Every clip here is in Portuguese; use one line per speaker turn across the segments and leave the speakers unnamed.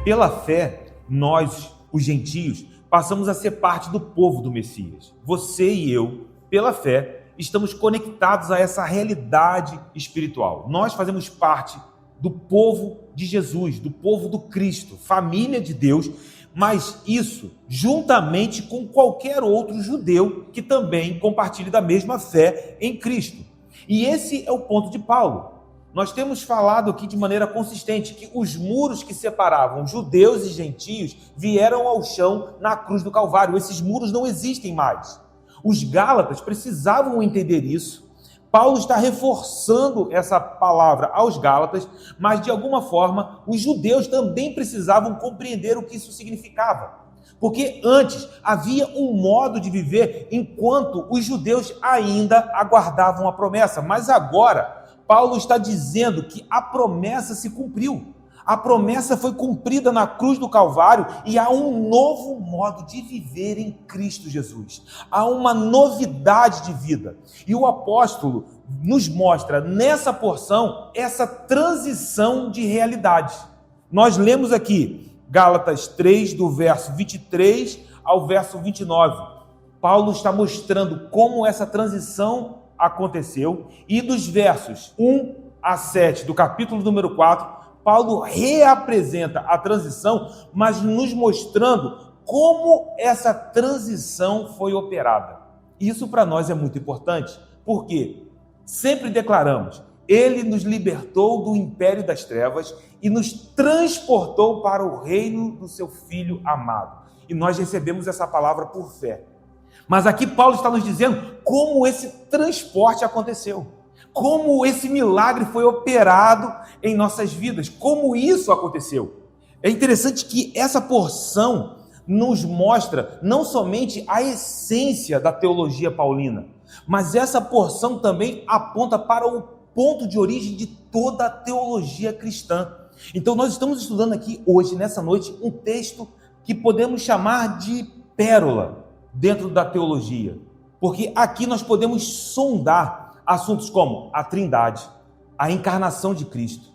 Pela fé, nós, os gentios, passamos a ser parte do povo do Messias. Você e eu, pela fé, estamos conectados a essa realidade espiritual. Nós fazemos parte do povo de Jesus, do povo do Cristo, família de Deus, mas isso juntamente com qualquer outro judeu que também compartilhe da mesma fé em Cristo. E esse é o ponto de Paulo. Nós temos falado aqui de maneira consistente que os muros que separavam judeus e gentios vieram ao chão na cruz do Calvário. Esses muros não existem mais. Os gálatas precisavam entender isso. Paulo está reforçando essa palavra aos gálatas, mas de alguma forma os judeus também precisavam compreender o que isso significava. Porque antes havia um modo de viver enquanto os judeus ainda aguardavam a promessa, mas agora Paulo está dizendo que a promessa se cumpriu. A promessa foi cumprida na cruz do Calvário e há um novo modo de viver em Cristo Jesus. Há uma novidade de vida. E o apóstolo nos mostra nessa porção essa transição de realidade. Nós lemos aqui Gálatas 3, do verso 23 ao verso 29. Paulo está mostrando como essa transição aconteceu, e dos versos 1 a 7 do capítulo número 4, Paulo reapresenta a transição, mas nos mostrando como essa transição foi operada. Isso para nós é muito importante, porque sempre declaramos, ele nos libertou do império das trevas e nos transportou para o reino do seu Filho amado. E nós recebemos essa palavra por fé. Mas aqui Paulo está nos dizendo como esse transporte aconteceu, como esse milagre foi operado em nossas vidas, como isso aconteceu. É interessante que essa porção nos mostra não somente a essência da teologia paulina, mas essa porção também aponta para o ponto de origem de toda a teologia cristã. Então nós estamos estudando aqui hoje, nessa noite, um texto que podemos chamar de pérola dentro da teologia, porque aqui nós podemos sondar assuntos como a Trindade, a encarnação de Cristo,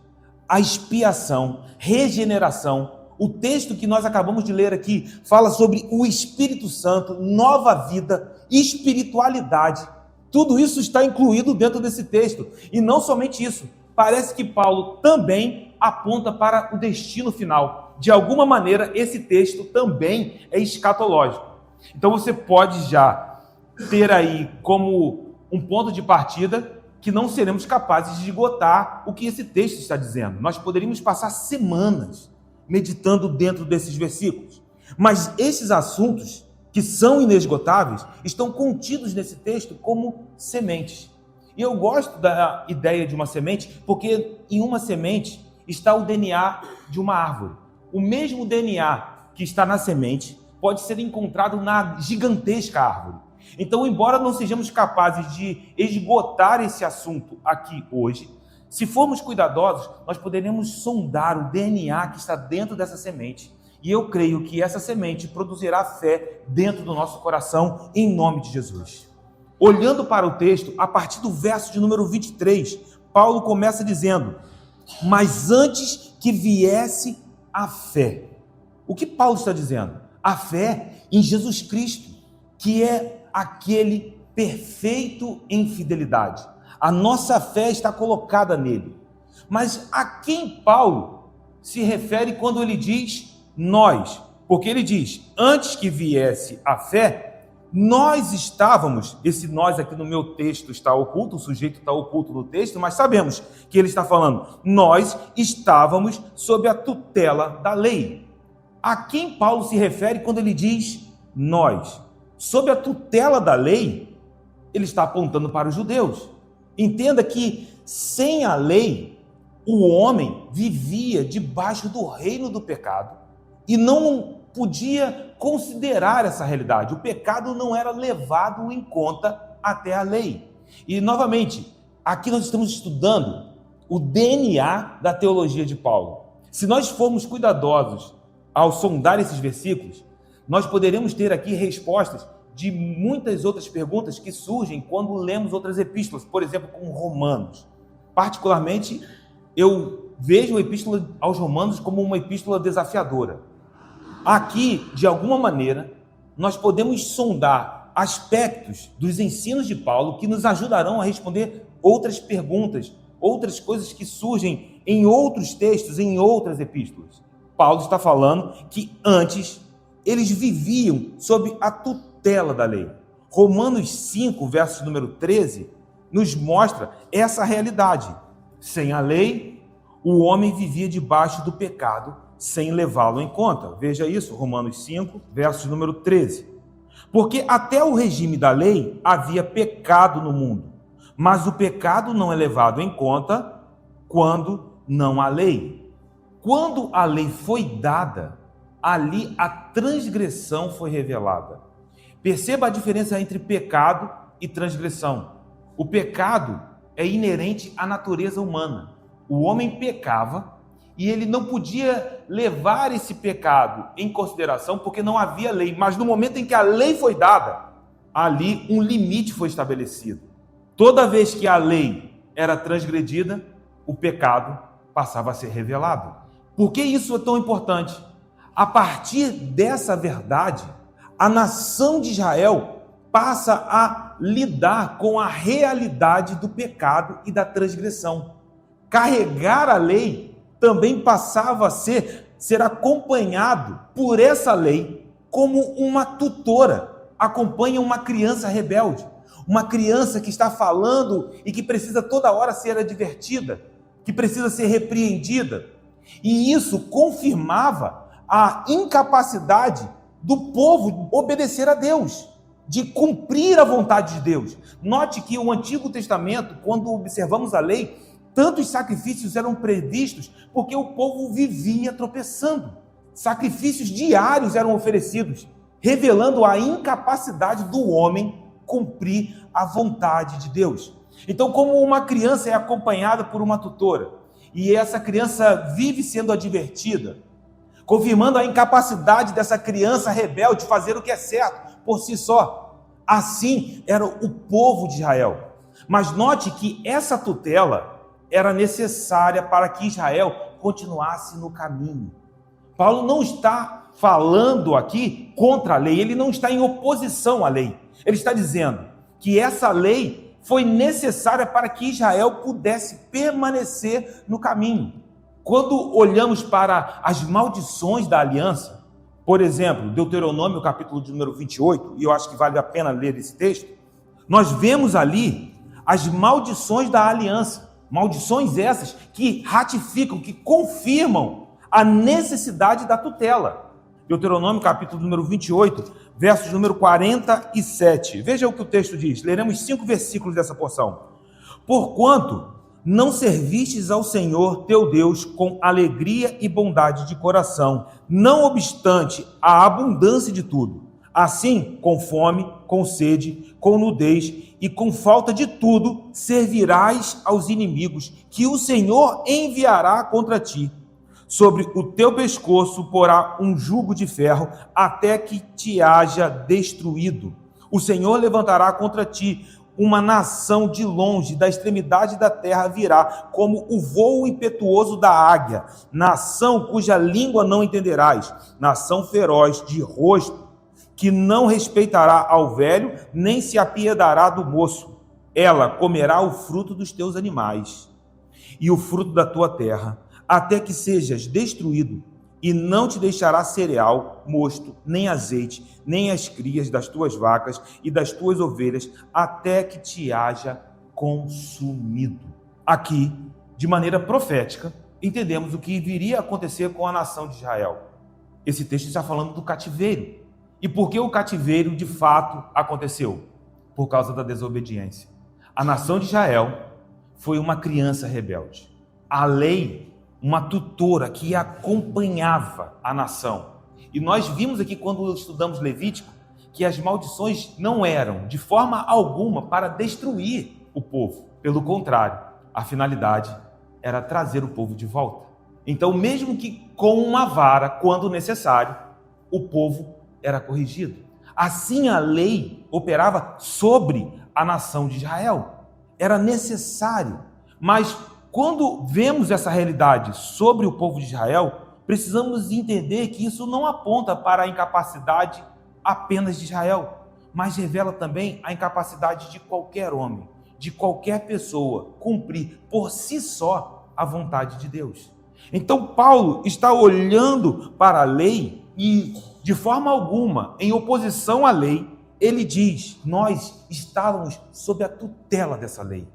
a expiação, regeneração. O texto que nós acabamos de ler aqui fala sobre o Espírito Santo, nova vida, espiritualidade. Tudo isso está incluído dentro desse texto. E não somente isso, parece que Paulo também aponta para o destino final. De alguma maneira, esse texto também é escatológico. Então você pode já ter aí como um ponto de partida que não seremos capazes de esgotar o que esse texto está dizendo. Nós poderíamos passar semanas meditando dentro desses versículos. Mas esses assuntos, que são inesgotáveis, estão contidos nesse texto como sementes. E eu gosto da ideia de uma semente, porque em uma semente está o DNA de uma árvore. O mesmo DNA que está na semente pode ser encontrado na gigantesca árvore. Então, embora não sejamos capazes de esgotar esse assunto aqui hoje, se formos cuidadosos, nós poderemos sondar o DNA que está dentro dessa semente. E eu creio que essa semente produzirá fé dentro do nosso coração, em nome de Jesus. Olhando para o texto, a partir do verso de número 23, Paulo começa dizendo: mas antes que viesse a fé. O que Paulo está dizendo? A fé em Jesus Cristo, que é aquele perfeito em fidelidade. A nossa fé está colocada nele. Mas a quem Paulo se refere quando ele diz nós? Porque ele diz, antes que viesse a fé, nós estávamos, esse nós aqui no meu texto está oculto, o sujeito está oculto no texto, mas sabemos que ele está falando, nós estávamos sob a tutela da lei. A quem Paulo se refere quando ele diz nós? Sob a tutela da lei, ele está apontando para os judeus. Entenda que sem a lei, o homem vivia debaixo do reino do pecado e não podia considerar essa realidade. O pecado não era levado em conta até a lei. E, novamente, aqui nós estamos estudando o DNA da teologia de Paulo. Se nós formos cuidadosos ao sondar esses versículos, nós poderemos ter aqui respostas de muitas outras perguntas que surgem quando lemos outras epístolas, por exemplo, como Romanos. Particularmente, eu vejam a epístola aos Romanos como uma epístola desafiadora. Aqui, de alguma maneira, nós podemos sondar aspectos dos ensinos de Paulo que nos ajudarão a responder outras perguntas, outras coisas que surgem em outros textos, em outras epístolas. Paulo está falando que antes eles viviam sob a tutela da lei. Romanos 5, verso número 13, nos mostra essa realidade. Sem a lei, o homem vivia debaixo do pecado, sem levá-lo em conta. Veja isso, Romanos 5, verso número 13. Porque até o regime da lei havia pecado no mundo, mas o pecado não é levado em conta quando não há lei. Quando a lei foi dada, ali a transgressão foi revelada. Perceba a diferença entre pecado e transgressão. O pecado é inerente à natureza humana. O homem pecava e ele não podia levar esse pecado em consideração porque não havia lei. Mas no momento em que a lei foi dada, ali um limite foi estabelecido. Toda vez que a lei era transgredida, o pecado passava a ser revelado. Por que isso é tão importante? A partir dessa verdade, a nação de Israel passa a lidar com a realidade do pecado e da transgressão. Carregar a lei também passava a ser acompanhado por essa lei como uma tutora, acompanha uma criança rebelde, uma criança que está falando e que precisa toda hora ser advertida, que precisa ser repreendida. E isso confirmava a incapacidade do povo obedecer a Deus, de cumprir a vontade de Deus. Note que o Antigo Testamento, quando observamos a lei, tantos sacrifícios eram previstos porque o povo vivia tropeçando. Sacrifícios diários eram oferecidos, revelando a incapacidade do homem cumprir a vontade de Deus. Então, como uma criança é acompanhada por uma tutora, e essa criança vive sendo advertida, confirmando a incapacidade dessa criança rebelde de fazer o que é certo por si só. Assim era o povo de Israel. Mas note que essa tutela era necessária para que Israel continuasse no caminho. Paulo não está falando aqui contra a lei, ele não está em oposição à lei. Ele está dizendo que essa lei foi necessária para que Israel pudesse permanecer no caminho. Quando olhamos para as maldições da aliança, por exemplo, Deuteronômio, capítulo de número 28, e eu acho que vale a pena ler esse texto, nós vemos ali as maldições da aliança, maldições essas que ratificam, que confirmam a necessidade da tutela. Deuteronômio, capítulo número 28, versos número 47. Veja o que o texto diz. Leremos 5 versículos dessa porção. Porquanto não servistes ao Senhor teu Deus com alegria e bondade de coração, não obstante a abundância de tudo. Assim, com fome, com sede, com nudez e com falta de tudo, servirás aos inimigos que o Senhor enviará contra ti. Sobre o teu pescoço porá um jugo de ferro, até que te haja destruído. O Senhor levantará contra ti uma nação de longe, da extremidade da terra virá, como o vôo impetuoso da águia, nação cuja língua não entenderás, nação feroz de rosto, que não respeitará ao velho, nem se apiedará do moço. Ela comerá o fruto dos teus animais e o fruto da tua terra, até que sejas destruído, e não te deixará cereal, mosto, nem azeite, nem as crias das tuas vacas e das tuas ovelhas, até que te haja consumido. Aqui, de maneira profética, entendemos o que viria a acontecer com a nação de Israel. Esse texto está falando do cativeiro. E por que o cativeiro, de fato, aconteceu? Por causa da desobediência. A nação de Israel foi uma criança rebelde. A lei, uma tutora que acompanhava a nação. E nós vimos aqui, quando estudamos Levítico, que as maldições não eram, de forma alguma, para destruir o povo. Pelo contrário, a finalidade era trazer o povo de volta. Então, mesmo que com uma vara, quando necessário, o povo era corrigido. Assim a lei operava sobre a nação de Israel. Era necessário. Mas Quando vemos essa realidade sobre o povo de Israel, precisamos entender que isso não aponta para a incapacidade apenas de Israel, mas revela também a incapacidade de qualquer homem, de qualquer pessoa, cumprir por si só a vontade de Deus. Então Paulo está olhando para a lei e, de forma alguma, em oposição à lei, ele diz: nós estávamos sob a tutela dessa lei.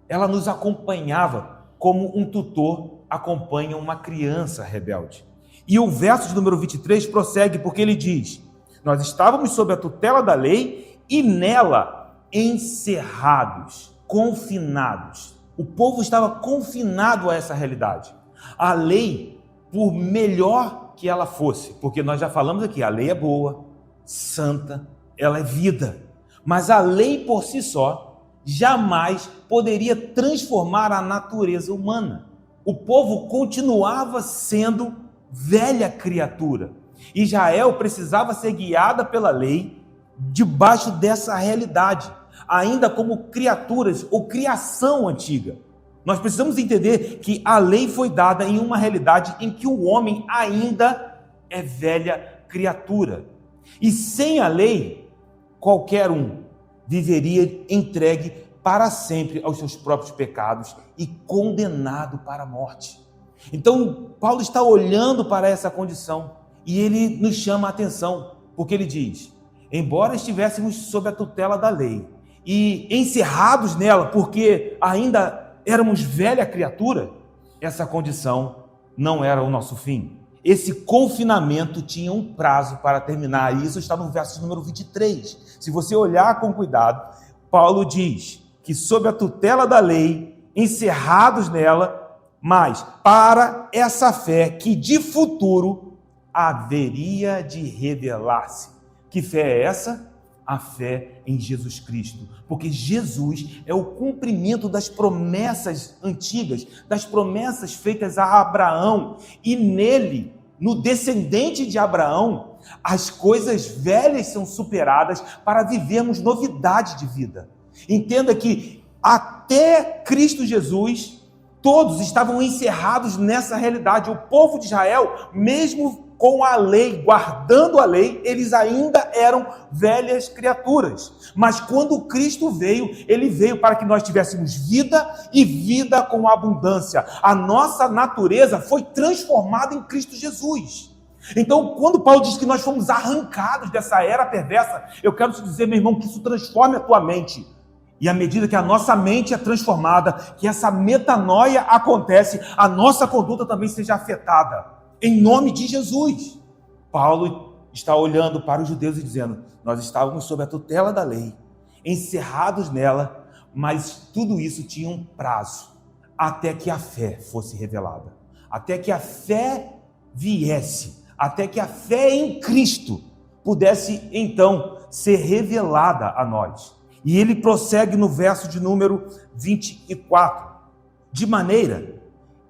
Ela nos acompanhava como um tutor acompanha uma criança rebelde. E o verso de número 23 prossegue porque ele diz: nós estávamos sob a tutela da lei e nela encerrados, confinados. O povo estava confinado a essa realidade. A lei, por melhor que ela fosse, porque nós já falamos aqui, a lei é boa, santa, ela é vida, mas a lei por si só jamais poderia transformar a natureza humana. O povo continuava sendo velha criatura. Israel precisava ser guiada pela lei debaixo dessa realidade, ainda como criaturas ou criação antiga. Nós precisamos entender que a lei foi dada em uma realidade em que o homem ainda é velha criatura. E sem a lei, qualquer um viveria entregue para sempre aos seus próprios pecados e condenado para a morte. Então, Paulo está olhando para essa condição e ele nos chama a atenção, porque ele diz: embora estivéssemos sob a tutela da lei e encerrados nela, porque ainda éramos velha criatura, essa condição não era o nosso fim. Esse confinamento tinha um prazo para terminar, e isso está no verso número 23. Se você olhar com cuidado, Paulo diz que sob a tutela da lei, encerrados nela, mas para essa fé que de futuro haveria de revelar-se. Que fé é essa? A fé em Jesus Cristo, porque Jesus é o cumprimento das promessas antigas, das promessas feitas a Abraão, e nele, no descendente de Abraão, as coisas velhas são superadas para vivermos novidade de vida. Entenda que até Cristo Jesus, todos estavam encerrados nessa realidade. O povo de Israel, mesmo com a lei, guardando a lei, eles ainda eram velhas criaturas. Mas quando Cristo veio, ele veio para que nós tivéssemos vida e vida com abundância. A nossa natureza foi transformada em Cristo Jesus. Então, quando Paulo diz que nós fomos arrancados dessa era perversa, eu quero te dizer, meu irmão, que isso transforme a tua mente. E à medida que a nossa mente é transformada, que essa metanoia acontece, a nossa conduta também seja afetada. Em nome de Jesus. Paulo está olhando para os judeus e dizendo: nós estávamos sob a tutela da lei, encerrados nela, mas tudo isso tinha um prazo, até que a fé fosse revelada, até que a fé viesse, até que a fé em Cristo pudesse então ser revelada a nós. E ele prossegue no verso de número 24, de maneira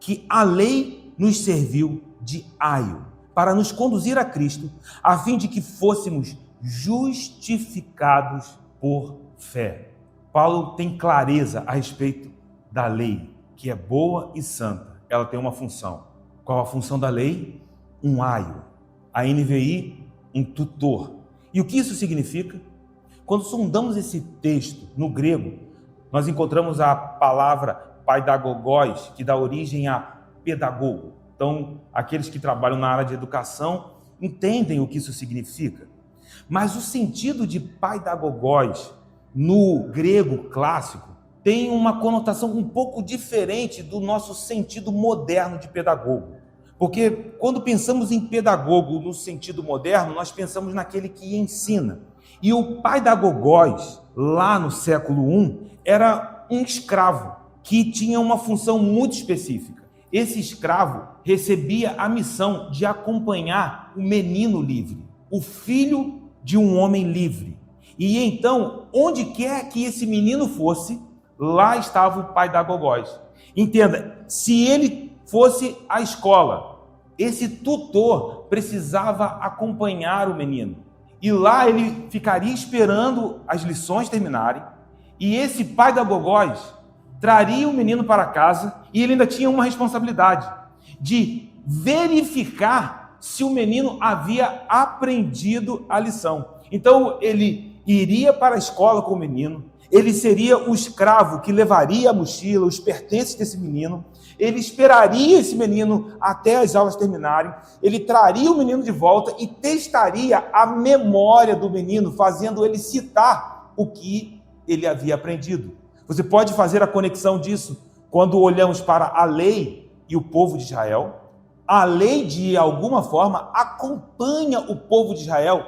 que a lei nos serviu de aio para nos conduzir a Cristo, a fim de que fôssemos justificados por fé. Paulo tem clareza a respeito da lei, que é boa e santa. Ela tem uma função. Qual a função da lei? Um aio. A NVI, um tutor. E o que isso significa? Quando sondamos esse texto no grego, nós encontramos a palavra paidagogos, que dá origem a pedagogo. Então, aqueles que trabalham na área de educação entendem o que isso significa. Mas o sentido de paidagogos no grego clássico tem uma conotação um pouco diferente do nosso sentido moderno de pedagogo. Porque quando pensamos em pedagogo no sentido moderno, nós pensamos naquele que ensina. E o paidagogos, lá no século I, era um escravo que tinha uma função muito específica. Esse escravo recebia a missão de acompanhar o menino livre, o filho de um homem livre. E então, onde quer que esse menino fosse, lá estava o paidagogos. Entenda, se ele fosse à escola, esse tutor precisava acompanhar o menino. E lá ele ficaria esperando as lições terminarem, e esse paidagogos traria o menino para casa e ele ainda tinha uma responsabilidade de verificar se o menino havia aprendido a lição. Então ele iria para a escola com o menino, ele seria o escravo que levaria a mochila, os pertences desse menino, ele esperaria esse menino até as aulas terminarem, ele traria o menino de volta e testaria a memória do menino, fazendo ele citar o que ele havia aprendido. Você pode fazer a conexão disso quando olhamos para a lei e o povo de Israel. A lei, de alguma forma, acompanha o povo de Israel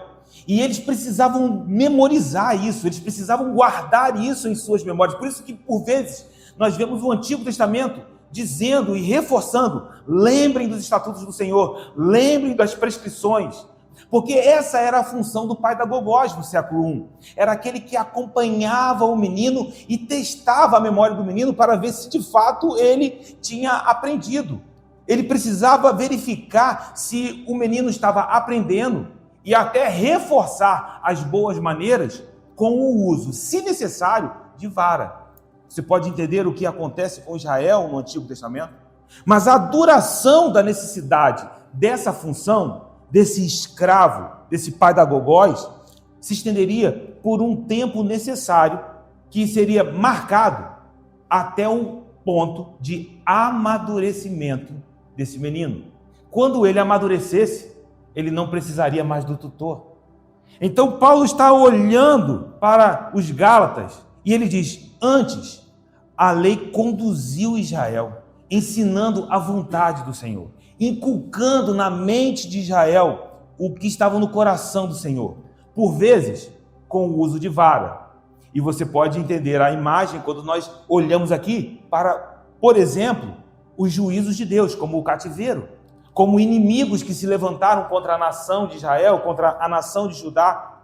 e eles precisavam memorizar isso, eles precisavam guardar isso em suas memórias. Por isso que, por vezes, nós vemos o Antigo Testamento dizendo e reforçando: lembrem dos estatutos do Senhor, lembrem das prescrições, porque essa era a função do pedagogos no século I. Era aquele que acompanhava o menino e testava a memória do menino para ver se de fato ele tinha aprendido. Ele precisava verificar se o menino estava aprendendo e até reforçar as boas maneiras com o uso, se necessário, de vara. Você pode entender o que acontece com Israel no Antigo Testamento? Mas a duração da necessidade dessa função, desse escravo, desse pedagogos, se estenderia por um tempo necessário, que seria marcado até o ponto de amadurecimento desse menino. Quando ele amadurecesse, ele não precisaria mais do tutor. Então Paulo está olhando para os Gálatas e ele diz: antes, a lei conduziu Israel, ensinando a vontade do Senhor, inculcando na mente de Israel o que estava no coração do Senhor, por vezes com o uso de vara. E você pode entender a imagem quando nós olhamos aqui para, por exemplo, os juízos de Deus, como o cativeiro, como inimigos que se levantaram contra a nação de Israel, contra a nação de Judá.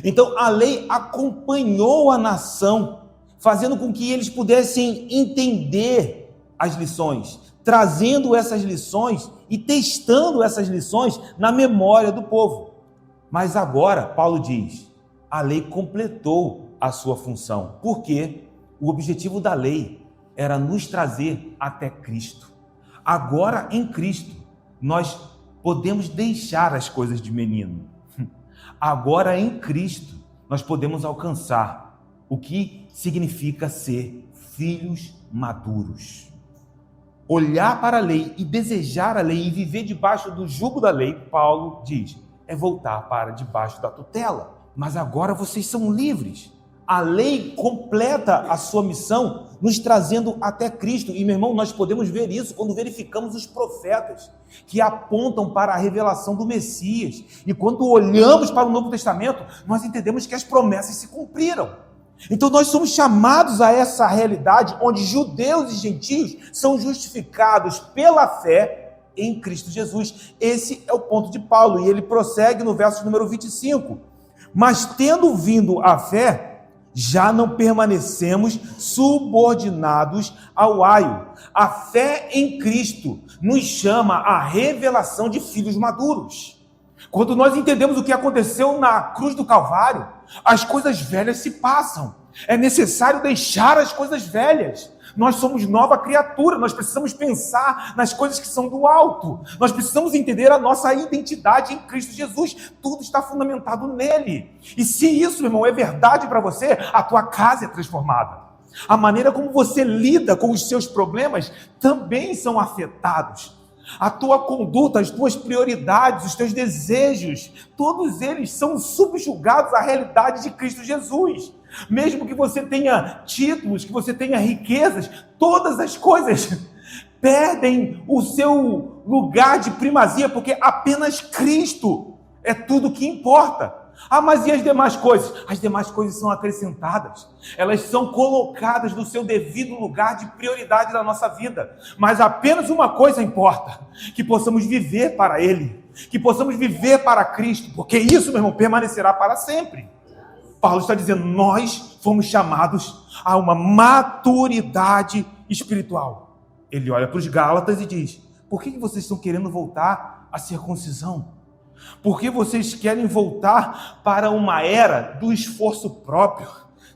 Então a lei acompanhou a nação, fazendo com que eles pudessem entender as lições, trazendo essas lições e testando essas lições na memória do povo. Mas agora, Paulo diz, a lei completou a sua função, porque o objetivo da lei era nos trazer até Cristo. Agora, em Cristo, nós podemos deixar as coisas de menino. Agora, em Cristo, nós podemos alcançar o que significa ser filhos maduros. Olhar para a lei e desejar a lei e viver debaixo do jugo da lei, Paulo diz, é voltar para debaixo da tutela. Mas agora vocês são livres. A lei completa a sua missão, nos trazendo até Cristo. E, meu irmão, nós podemos ver isso quando verificamos os profetas, que apontam para a revelação do Messias. E quando olhamos para o Novo Testamento, nós entendemos que as promessas se cumpriram. Então nós somos chamados a essa realidade onde judeus e gentios são justificados pela fé em Cristo Jesus. Esse é o ponto de Paulo, e ele prossegue no verso número 25. Mas tendo vindo a fé, já não permanecemos subordinados ao aio. A fé em Cristo nos chama à revelação de filhos maduros. Quando nós entendemos o que aconteceu na cruz do Calvário, as coisas velhas se passam. É necessário deixar as coisas velhas. Nós somos nova criatura, nós precisamos pensar nas coisas que são do alto. Nós precisamos entender a nossa identidade em Cristo Jesus. Tudo está fundamentado nele. E se isso, irmão, é verdade para você, a tua casa é transformada. A maneira como você lida com os seus problemas também são afetados. A tua conduta, as tuas prioridades, os teus desejos, todos eles são subjugados à realidade de Cristo Jesus. Mesmo que você tenha títulos, que você tenha riquezas, todas as coisas perdem o seu lugar de primazia, porque apenas Cristo é tudo que importa. Ah, mas e as demais coisas? As demais coisas são acrescentadas. Elas são colocadas no seu devido lugar de prioridade da nossa vida. Mas apenas uma coisa importa: que possamos viver para Ele, que possamos viver para Cristo, porque isso, meu irmão, permanecerá para sempre. Paulo está dizendo, nós fomos chamados a uma maturidade espiritual. Ele olha para os Gálatas e diz, por que vocês estão querendo voltar à circuncisão? Por que vocês querem voltar para uma era do esforço próprio?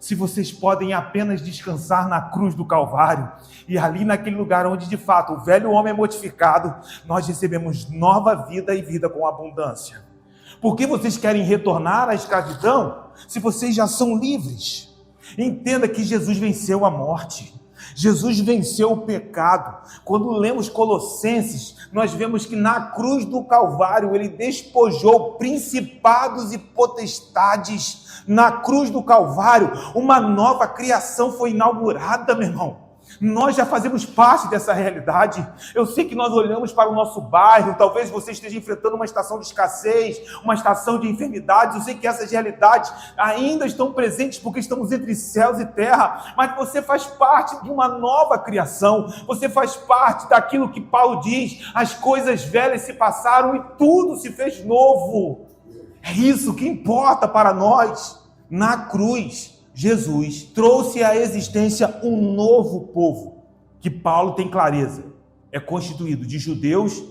se vocês podem apenas descansar na cruz do Calvário e ali naquele lugar onde de fato o velho homem é mortificado, nós recebemos nova vida e vida com abundância. Por que vocês querem retornar à escravidão se vocês já são livres? Entenda que Jesus venceu a morte. Jesus venceu o pecado. Quando lemos Colossenses, nós vemos que na cruz do Calvário ele despojou principados e potestades. Na cruz do Calvário, uma nova criação foi inaugurada, meu irmão. Nós já fazemos parte dessa realidade. Eu sei que nós olhamos para o nosso bairro, talvez você esteja enfrentando uma estação de escassez, uma estação de enfermidades. Eu sei que essas realidades ainda estão presentes porque estamos entre céus e terra, mas você faz parte de uma nova criação. Você faz parte daquilo que Paulo diz: as coisas velhas se passaram e tudo se fez novo. É isso que importa para nós. Na cruz, Jesus trouxe à existência um novo povo, que Paulo tem clareza, é constituído de judeus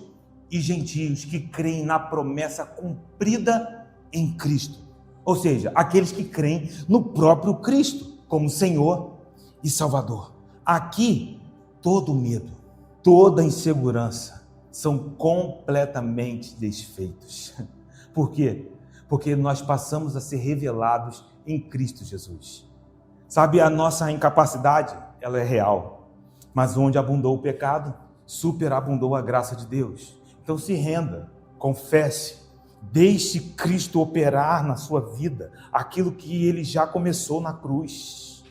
e gentios que creem na promessa cumprida em Cristo. Ou seja, aqueles que creem no próprio Cristo como Senhor e Salvador. Aqui, todo medo, toda insegurança são completamente desfeitos. Por quê? Porque nós passamos a ser revelados em Cristo Jesus. Sabe, a nossa incapacidade, ela é real, mas onde abundou o pecado, superabundou a graça de Deus. Então se renda, confesse, deixe Cristo operar na sua vida aquilo que ele já começou na cruz.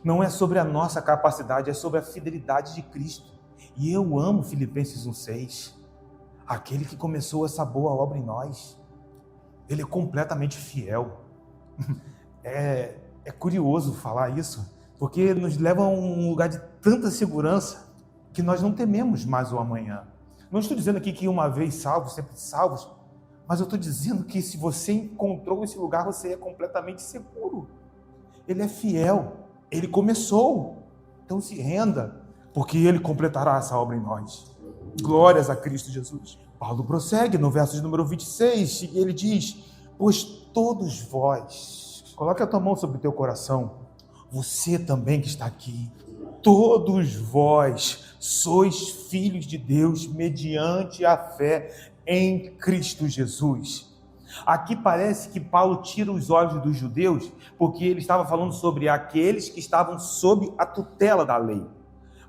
Não é sobre a nossa capacidade, é sobre a fidelidade de Cristo. E eu amo Filipenses 1:6, aquele que começou essa boa obra em nós, ele é completamente fiel. É curioso falar isso, porque nos leva a um lugar de tanta segurança que nós não tememos mais o amanhã. Não estou dizendo aqui que uma vez salvos, sempre salvos, mas eu estou dizendo que se você encontrou esse lugar, você é completamente seguro. Ele é fiel, ele começou, então se renda, porque ele completará essa obra em nós. Glórias a Cristo Jesus. Paulo prossegue no verso de número 26, e ele diz: pois todos vós, coloque a tua mão sobre o teu coração, você também que está aqui, todos vós sois filhos de Deus mediante a fé em Cristo Jesus. Aqui parece que Paulo tira os olhos dos judeus, porque ele estava falando sobre aqueles que estavam sob a tutela da lei.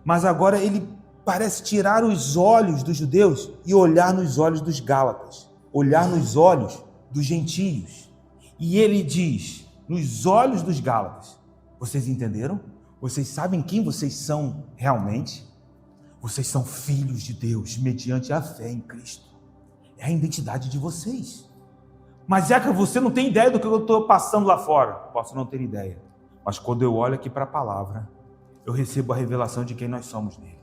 Mas agora ele parece tirar os olhos dos judeus e olhar nos olhos dos gálatas, olhar nos olhos dos gentios. E ele diz: nos olhos dos gálatas, vocês entenderam? Vocês sabem quem vocês são realmente? Vocês são filhos de Deus mediante a fé em Cristo. É a identidade de vocês. Mas é que você não tem ideia do que eu estou passando lá fora. Posso não ter ideia, mas quando eu olho aqui para a palavra, eu recebo a revelação de quem nós somos nele.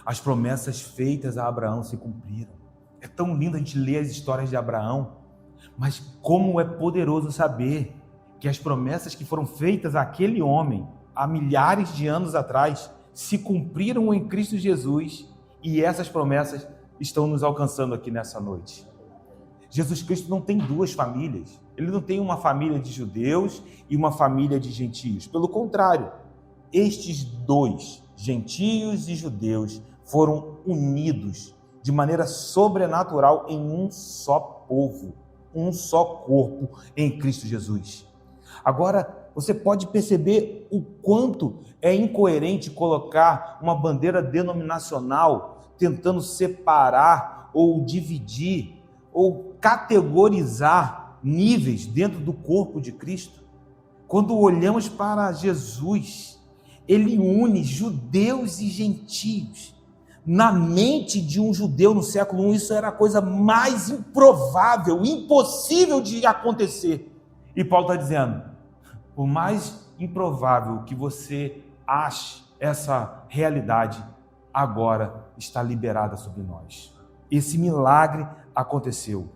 As promessas feitas a Abraão se cumpriram. É tão lindo a gente ler as histórias de Abraão, mas como é poderoso saber que as promessas que foram feitas àquele homem há milhares de anos atrás se cumpriram em Cristo Jesus, e essas promessas estão nos alcançando aqui nessa noite. Jesus Cristo não tem duas famílias. Ele não tem uma família de judeus e uma família de gentios. Pelo contrário, estes dois, gentios e judeus, foram unidos de maneira sobrenatural em um só povo, um só corpo em Cristo Jesus. Agora, você pode perceber o quanto é incoerente colocar uma bandeira denominacional tentando separar ou dividir ou categorizar níveis dentro do corpo de Cristo. Quando olhamos para Jesus, ele une judeus e gentios. Na mente de um judeu no século I, isso era a coisa mais improvável, impossível de acontecer. E Paulo está dizendo: por mais improvável que você ache essa realidade, agora está liberada sobre nós. Esse milagre aconteceu.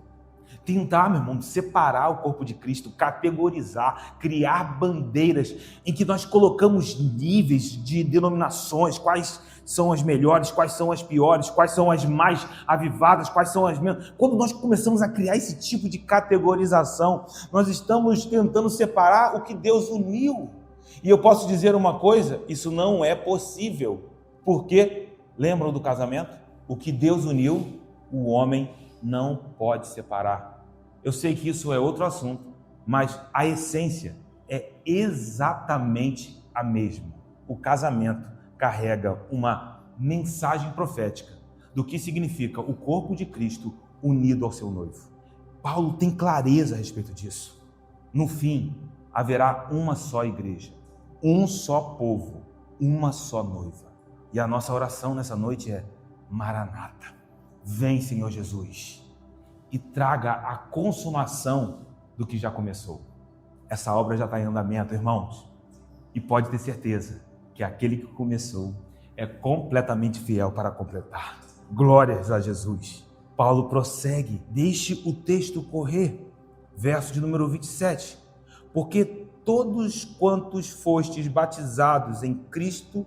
Tentar, meu irmão, separar o corpo de Cristo, categorizar, criar bandeiras em que nós colocamos níveis de denominações, quais são as melhores, quais são as piores, quais são as mais avivadas, quais são as menos. Quando nós começamos a criar esse tipo de categorização, nós estamos tentando separar o que Deus uniu. E eu posso dizer uma coisa, isso não é possível. Porque, lembram do casamento? O que Deus uniu, o homem não pode separar. Eu sei que isso é outro assunto, mas a essência é exatamente a mesma. O casamento carrega uma mensagem profética do que significa o corpo de Cristo unido ao seu noivo. Paulo tem clareza a respeito disso. No fim, haverá uma só igreja, um só povo, uma só noiva. E a nossa oração nessa noite é: Maranata, vem, Senhor Jesus, e traga a consumação do que já começou. Essa obra já está em andamento, irmãos, e pode ter certeza que aquele que começou é completamente fiel para completar. Glórias a Jesus. Paulo prossegue, deixe o texto correr, verso de número 27, porque todos quantos fostes batizados em Cristo,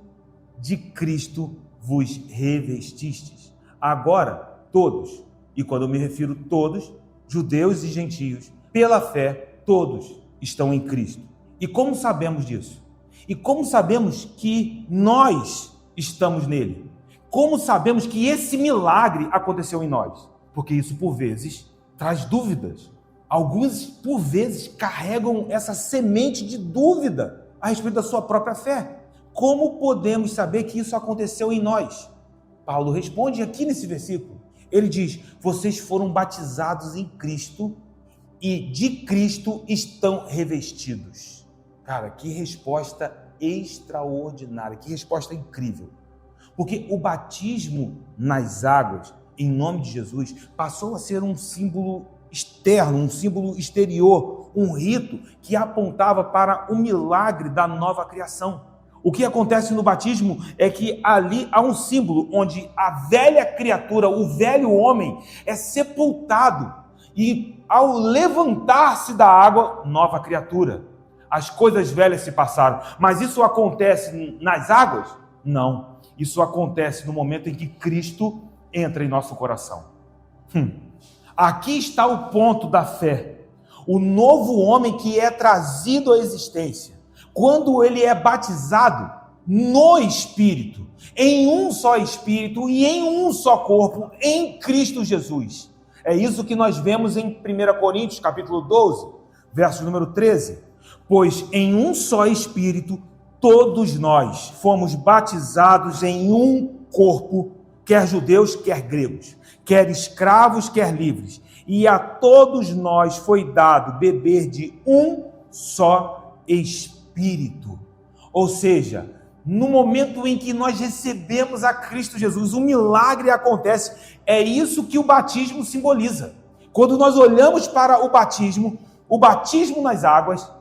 de Cristo vos revestistes. Agora, todos, e quando eu me refiro todos, judeus e gentios, pela fé, todos estão em Cristo. E como sabemos disso? E como sabemos que nós estamos nele? Como sabemos que esse milagre aconteceu em nós? Porque isso, por vezes, traz dúvidas. Alguns, por vezes, carregam essa semente de dúvida a respeito da sua própria fé. Como podemos saber que isso aconteceu em nós? Paulo responde aqui nesse versículo. Ele diz: vocês foram batizados em Cristo e de Cristo estão revestidos. Cara, que resposta extraordinária, que resposta incrível. Porque o batismo nas águas, em nome de Jesus, passou a ser um símbolo externo, um símbolo exterior, um rito que apontava para o milagre da nova criação. O que acontece no batismo é que ali há um símbolo onde a velha criatura, o velho homem, é sepultado e ao levantar-se da água, nova criatura. As coisas velhas se passaram. Mas isso acontece nas águas? Não. Isso acontece no momento em que Cristo entra em nosso coração. Aqui está o ponto da fé. O novo homem que é trazido à existência. Quando ele é batizado no Espírito, em um só Espírito e em um só corpo, em Cristo Jesus. É isso que nós vemos em 1 Coríntios, capítulo 12, verso número 13. Pois em um só Espírito, todos nós fomos batizados em um corpo, quer judeus, quer gregos, quer escravos, quer livres. E a todos nós foi dado beber de um só Espírito. Ou seja, no momento em que nós recebemos a Cristo Jesus, um milagre acontece. É isso que o batismo simboliza. Quando nós olhamos para o batismo nas águas,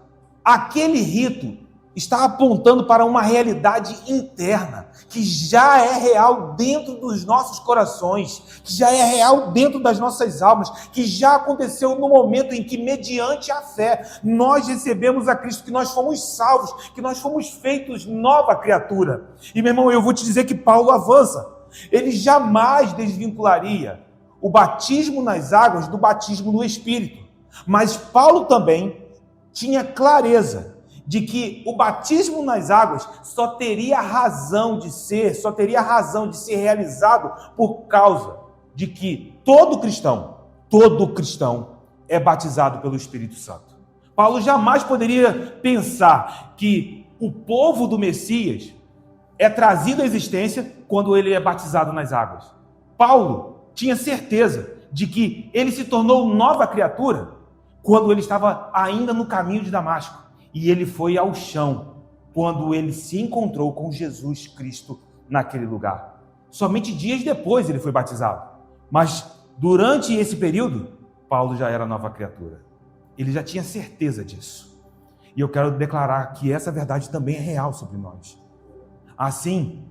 aquele rito está apontando para uma realidade interna, que já é real dentro dos nossos corações, que já é real dentro das nossas almas, que já aconteceu no momento em que, mediante a fé, nós recebemos a Cristo, que nós fomos salvos, que nós fomos feitos nova criatura. E, meu irmão, eu vou te dizer que Paulo avança. Ele jamais desvincularia o batismo nas águas do batismo no Espírito. Mas Paulo também tinha clareza de que o batismo nas águas só teria razão de ser realizado por causa de que todo cristão é batizado pelo Espírito Santo. Paulo jamais poderia pensar que o povo do Messias é trazido à existência quando ele é batizado nas águas. Paulo tinha certeza de que ele se tornou nova criatura quando ele estava ainda no caminho de Damasco. E ele foi ao chão quando ele se encontrou com Jesus Cristo naquele lugar. Somente dias depois ele foi batizado. Mas durante esse período, Paulo já era nova criatura. Ele já tinha certeza disso. E eu quero declarar que essa verdade também é real sobre nós. Assim,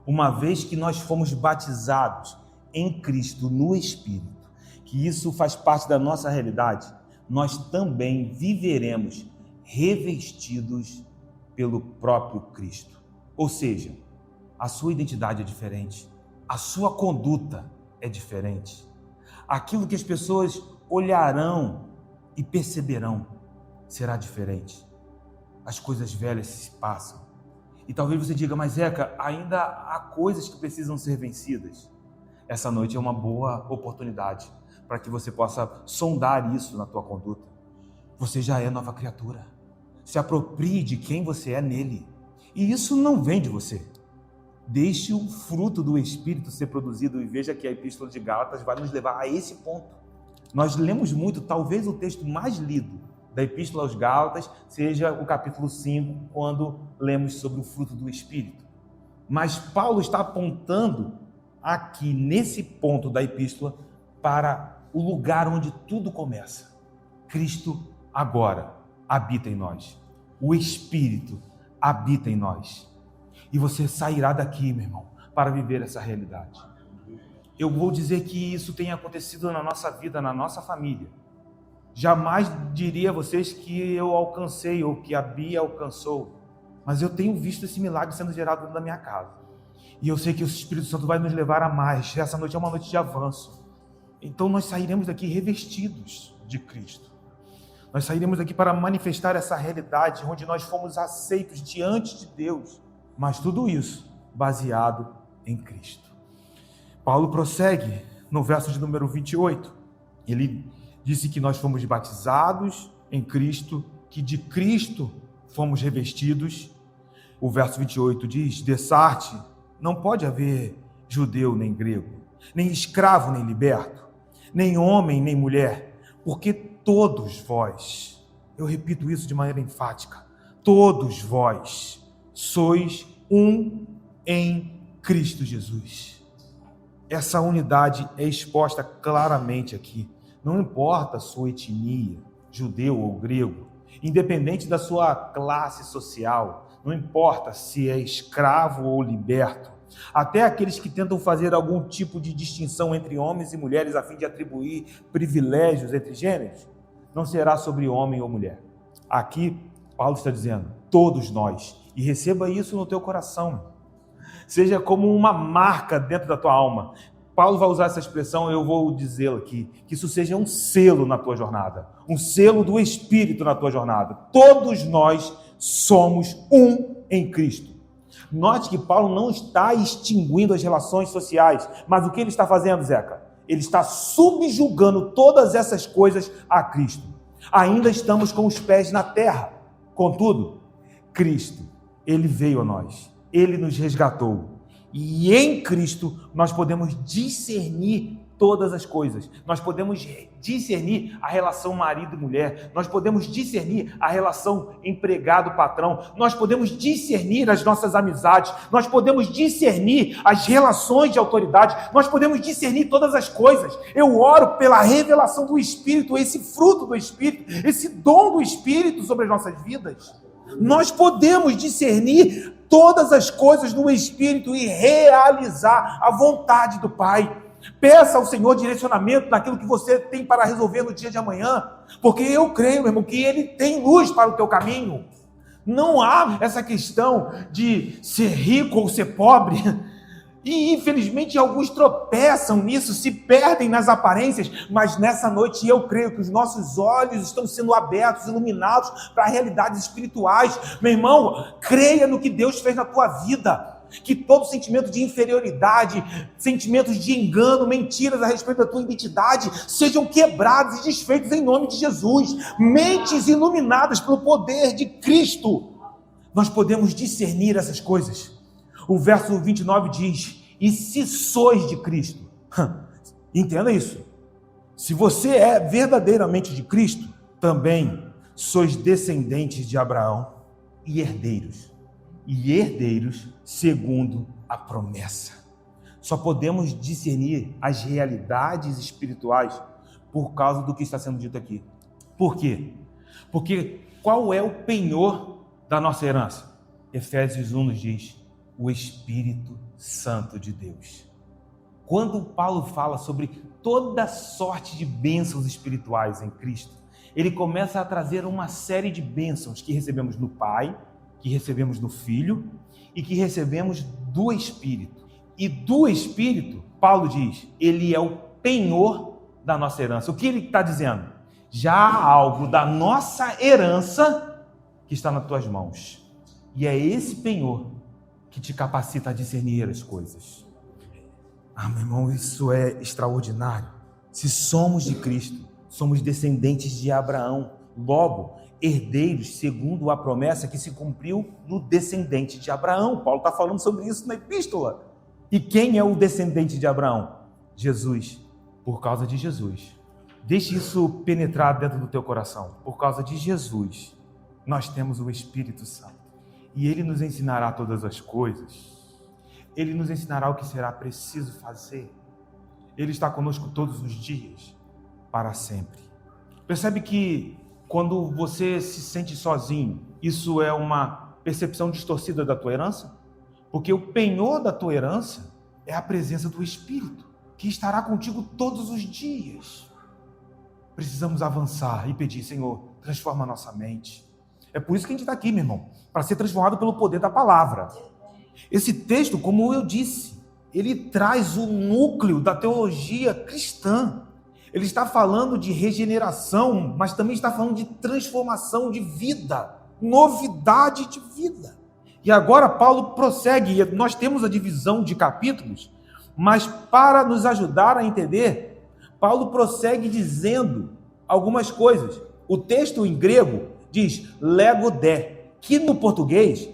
uma vez que nós fomos batizados em Cristo no Espírito, que isso faz parte da nossa realidade, nós também viveremos revestidos pelo próprio Cristo. Ou seja, a sua identidade é diferente, a sua conduta é diferente. Aquilo que as pessoas olharão e perceberão será diferente. As coisas velhas se passam. E talvez você diga, mas Zeca, ainda há coisas que precisam ser vencidas. Essa noite é uma boa oportunidade para que você possa sondar isso na tua conduta. Você já é nova criatura. Se aproprie de quem você é nele. E isso não vem de você. Deixe o fruto do Espírito ser produzido e veja que a Epístola de Gálatas vai nos levar a esse ponto. Nós lemos muito, talvez o texto mais lido da Epístola aos Gálatas seja o capítulo 5, quando lemos sobre o fruto do Espírito. Mas Paulo está apontando aqui, nesse ponto da Epístola, para o lugar onde tudo começa. Cristo agora habita em nós. O Espírito habita em nós. E você sairá daqui, meu irmão, para viver essa realidade. Eu vou dizer que isso tem acontecido na nossa vida, na nossa família. Jamais diria a vocês que eu alcancei ou que a Bia alcançou, mas eu tenho visto esse milagre sendo gerado dentro da minha casa. E eu sei que o Espírito Santo vai nos levar a mais. Essa noite é uma noite de avanço. Então nós sairemos daqui revestidos de Cristo. Nós sairemos daqui para manifestar essa realidade onde nós fomos aceitos diante de Deus. Mas tudo isso baseado em Cristo. Paulo prossegue no verso de número 28. Ele disse que nós fomos batizados em Cristo, que de Cristo fomos revestidos. O verso 28 diz, dessarte não pode haver judeu nem grego, nem escravo nem liberto, nem homem nem mulher, porque todos vós, eu repito isso de maneira enfática, todos vós sois um em Cristo Jesus. Essa unidade é exposta claramente aqui. Não importa a sua etnia, judeu ou grego, independente da sua classe social, não importa se é escravo ou liberto, até aqueles que tentam fazer algum tipo de distinção entre homens e mulheres a fim de atribuir privilégios entre gêneros, não será sobre homem ou mulher. Aqui, Paulo está dizendo, todos nós, e receba isso no teu coração, seja como uma marca dentro da tua alma. Paulo vai usar essa expressão, eu vou dizê-la aqui, que isso seja um selo na tua jornada, um selo do Espírito na tua jornada. Todos nós somos um em Cristo. Note que Paulo não está extinguindo as relações sociais, mas o que ele está fazendo, Zeca? Ele está subjugando todas essas coisas a Cristo. Ainda estamos com os pés na terra, contudo, Cristo, ele veio a nós, ele nos resgatou. E em Cristo nós podemos discernir todas as coisas. Nós podemos discernir a relação marido e mulher. Nós podemos discernir a relação empregado-patrão. Nós podemos discernir as nossas amizades. Nós podemos discernir as relações de autoridade. Nós podemos discernir todas as coisas. Eu oro pela revelação do Espírito, esse fruto do Espírito, esse dom do Espírito sobre as nossas vidas. Nós podemos discernir todas as coisas no Espírito e realizar a vontade do Pai. Peça ao Senhor direcionamento naquilo que você tem para resolver no dia de amanhã, porque eu creio, meu irmão, que Ele tem luz para o teu caminho. Não há essa questão de ser rico ou ser pobre. E infelizmente alguns tropeçam nisso, se perdem nas aparências, mas nessa noite eu creio que os nossos olhos estão sendo abertos, iluminados para realidades espirituais. Meu irmão, creia no que Deus fez na tua vida, que todo sentimento de inferioridade, sentimentos de engano, mentiras a respeito da tua identidade sejam quebrados e desfeitos em nome de Jesus. Mentes iluminadas pelo poder de Cristo, nós podemos discernir essas coisas. O verso 29 diz, e se sois de Cristo, entenda isso, se você é verdadeiramente de Cristo, também sois descendentes de Abraão e herdeiros segundo a promessa. Só podemos discernir as realidades espirituais por causa do que está sendo dito aqui. Por quê? Porque qual é o penhor da nossa herança? Efésios 1 nos diz, o Espírito Santo de Deus. Quando Paulo fala sobre toda sorte de bênçãos espirituais em Cristo, ele começa a trazer uma série de bênçãos que recebemos no Pai, que recebemos no Filho e que recebemos do Espírito. E do Espírito, Paulo diz, ele é o penhor da nossa herança. O que ele está dizendo? Já há algo da nossa herança que está nas tuas mãos. E é esse penhor que te capacita a discernir as coisas. Meu irmão, isso é extraordinário. Se somos de Cristo, somos descendentes de Abraão, logo, herdeiros segundo a promessa que se cumpriu no descendente de Abraão. Paulo está falando sobre isso na epístola. E quem é o descendente de Abraão? Jesus. Por causa de Jesus. Deixe isso penetrar dentro do teu coração. Por causa de Jesus, nós temos o Espírito Santo. E Ele nos ensinará todas as coisas. Ele nos ensinará o que será preciso fazer. Ele está conosco todos os dias, para sempre. Percebe que quando você se sente sozinho, isso é uma percepção distorcida da tua herança? Porque o penhor da tua herança é a presença do Espírito, que estará contigo todos os dias. Precisamos avançar e pedir, Senhor, transforma a nossa mente. É por isso que a gente está aqui, meu irmão, para ser transformado pelo poder da palavra. Esse texto, como eu disse, ele traz o núcleo da teologia cristã. Ele está falando de regeneração, mas também está falando de transformação de vida, novidade de vida. E agora Paulo prossegue, nós temos a divisão de capítulos, mas para nos ajudar a entender, Paulo prossegue dizendo algumas coisas. O texto em grego diz lego de, que no português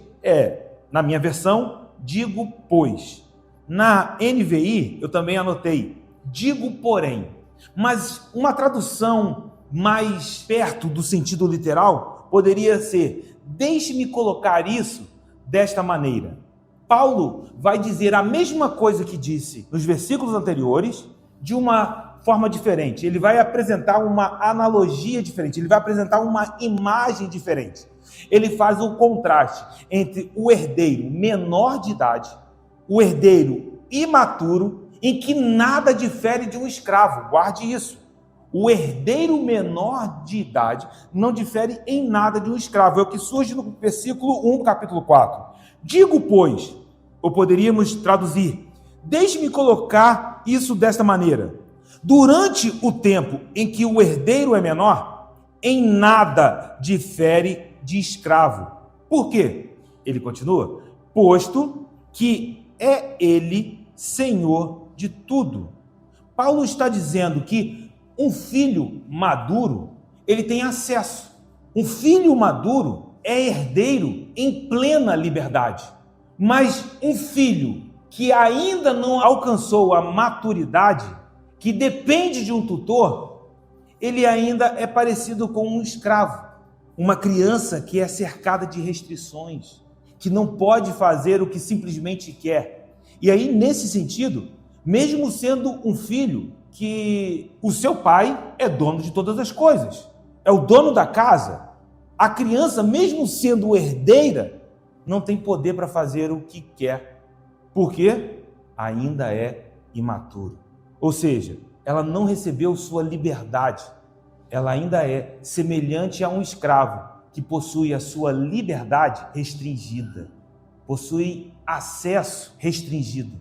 na minha versão, digo pois. Na NVI, eu também anotei, digo porém. Mas uma tradução mais perto do sentido literal poderia ser, deixe-me colocar isso desta maneira. Paulo vai dizer a mesma coisa que disse nos versículos anteriores, de uma forma diferente. Ele vai apresentar uma analogia diferente, ele vai apresentar uma imagem diferente. Ele faz um contraste entre o herdeiro menor de idade, o herdeiro imaturo, em que nada difere de um escravo. Guarde isso. O herdeiro menor de idade não difere em nada de um escravo. É o que surge no versículo 1 do capítulo 4. Digo, pois, ou poderíamos traduzir, deixe-me colocar isso desta maneira. Durante o tempo em que o herdeiro é menor, em nada difere de escravo. Por quê? Ele continua, posto que é ele senhor de tudo. Paulo está dizendo que um filho maduro, ele tem acesso. Um filho maduro é herdeiro em plena liberdade. Mas um filho que ainda não alcançou a maturidade, que depende de um tutor, ele ainda é parecido com um escravo. Uma criança que é cercada de restrições, que não pode fazer o que simplesmente quer. E aí, nesse sentido, mesmo sendo um filho que o seu pai é dono de todas as coisas, é o dono da casa, a criança, mesmo sendo herdeira, não tem poder para fazer o que quer, porque ainda é imaturo. Ou seja, ela não recebeu sua liberdade, ela ainda é semelhante a um escravo que possui a sua liberdade restringida, possui acesso restringido.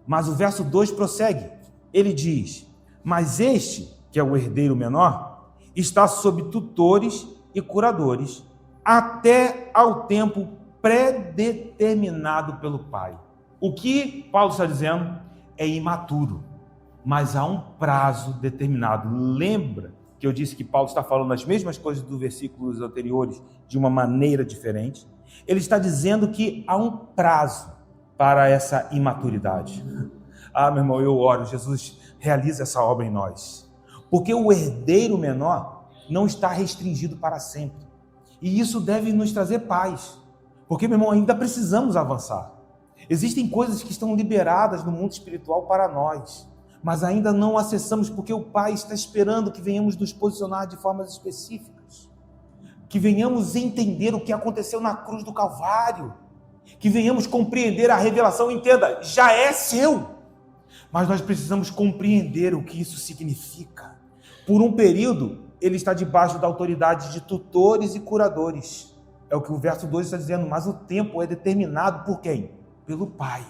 Mas o verso 2 prossegue, ele diz, mas este, que é o herdeiro menor, está sob tutores e curadores, até ao tempo predeterminado pelo pai. O que Paulo está dizendo é imaturo, mas há um prazo determinado. Lembra que eu disse que Paulo está falando as mesmas coisas dos versículos anteriores de uma maneira diferente? Ele está dizendo que há um prazo para essa imaturidade. Meu irmão, eu oro, Jesus realiza essa obra em nós. Porque o herdeiro menor não está restringido para sempre. E isso deve nos trazer paz. Porque, meu irmão, ainda precisamos avançar. Existem coisas que estão liberadas no mundo espiritual para nós, mas ainda não acessamos porque o Pai está esperando que venhamos nos posicionar de formas específicas, que venhamos entender o que aconteceu na cruz do Calvário, que venhamos compreender a revelação. Entenda, já é seu. Mas nós precisamos compreender o que isso significa. Por um período, ele está debaixo da autoridade de tutores e curadores. É o que o verso 2 está dizendo, mas o tempo é determinado por quem? Pelo Pai.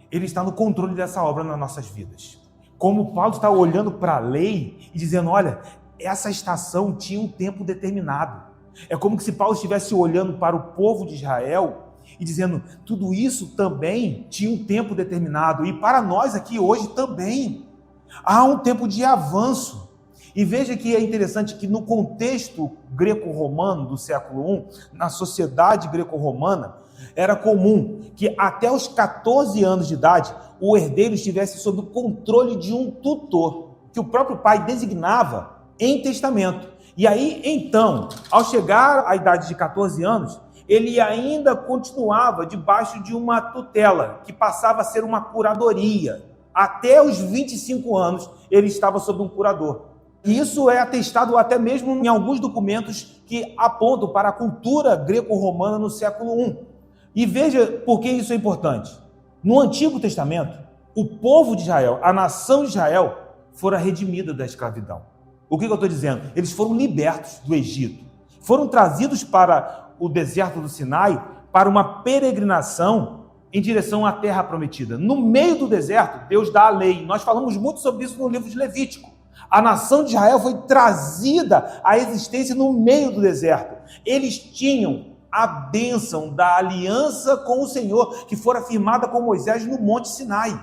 Ele está no controle dessa obra nas nossas vidas. Como Paulo está olhando para a lei e dizendo, olha, essa estação tinha um tempo determinado. É como se Paulo estivesse olhando para o povo de Israel e dizendo, tudo isso também tinha um tempo determinado. E para nós aqui hoje também. Há um tempo de avanço. E veja que é interessante que no contexto greco-romano do século I, na sociedade greco-romana, era comum que até os 14 anos de idade o herdeiro estivesse sob o controle de um tutor, que o próprio pai designava em testamento. E aí, então, ao chegar à idade de 14 anos, ele ainda continuava debaixo de uma tutela, que passava a ser uma curadoria. Até os 25 anos, ele estava sob um curador. E isso é atestado até mesmo em alguns documentos que apontam para a cultura greco-romana no século I. E veja por que isso é importante. No Antigo Testamento, o povo de Israel, a nação de Israel, fora redimida da escravidão. O que eu estou dizendo? Eles foram libertos do Egito. Foram trazidos para o deserto do Sinai para uma peregrinação em direção à terra prometida. No meio do deserto, Deus dá a lei. Nós falamos muito sobre isso no livro de Levítico. A nação de Israel foi trazida à existência no meio do deserto. Eles tinham a bênção da aliança com o Senhor, que fora firmada com Moisés no Monte Sinai.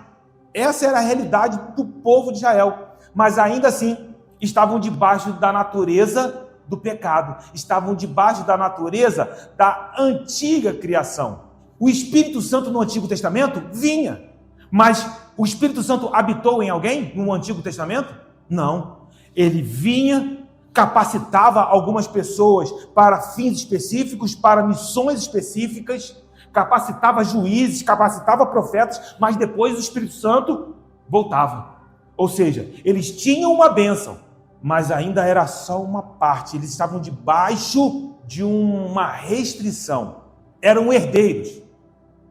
Essa era a realidade do povo de Israel. Mas ainda assim, estavam debaixo da natureza do pecado. Estavam debaixo da natureza da antiga criação. O Espírito Santo no Antigo Testamento vinha. Mas o Espírito Santo habitou em alguém no Antigo Testamento? Não, ele vinha, capacitava algumas pessoas para fins específicos, para missões específicas, capacitava juízes, capacitava profetas, mas depois o Espírito Santo voltava. Ou seja, eles tinham uma bênção, mas ainda era só uma parte, eles estavam debaixo de uma restrição. Eram herdeiros,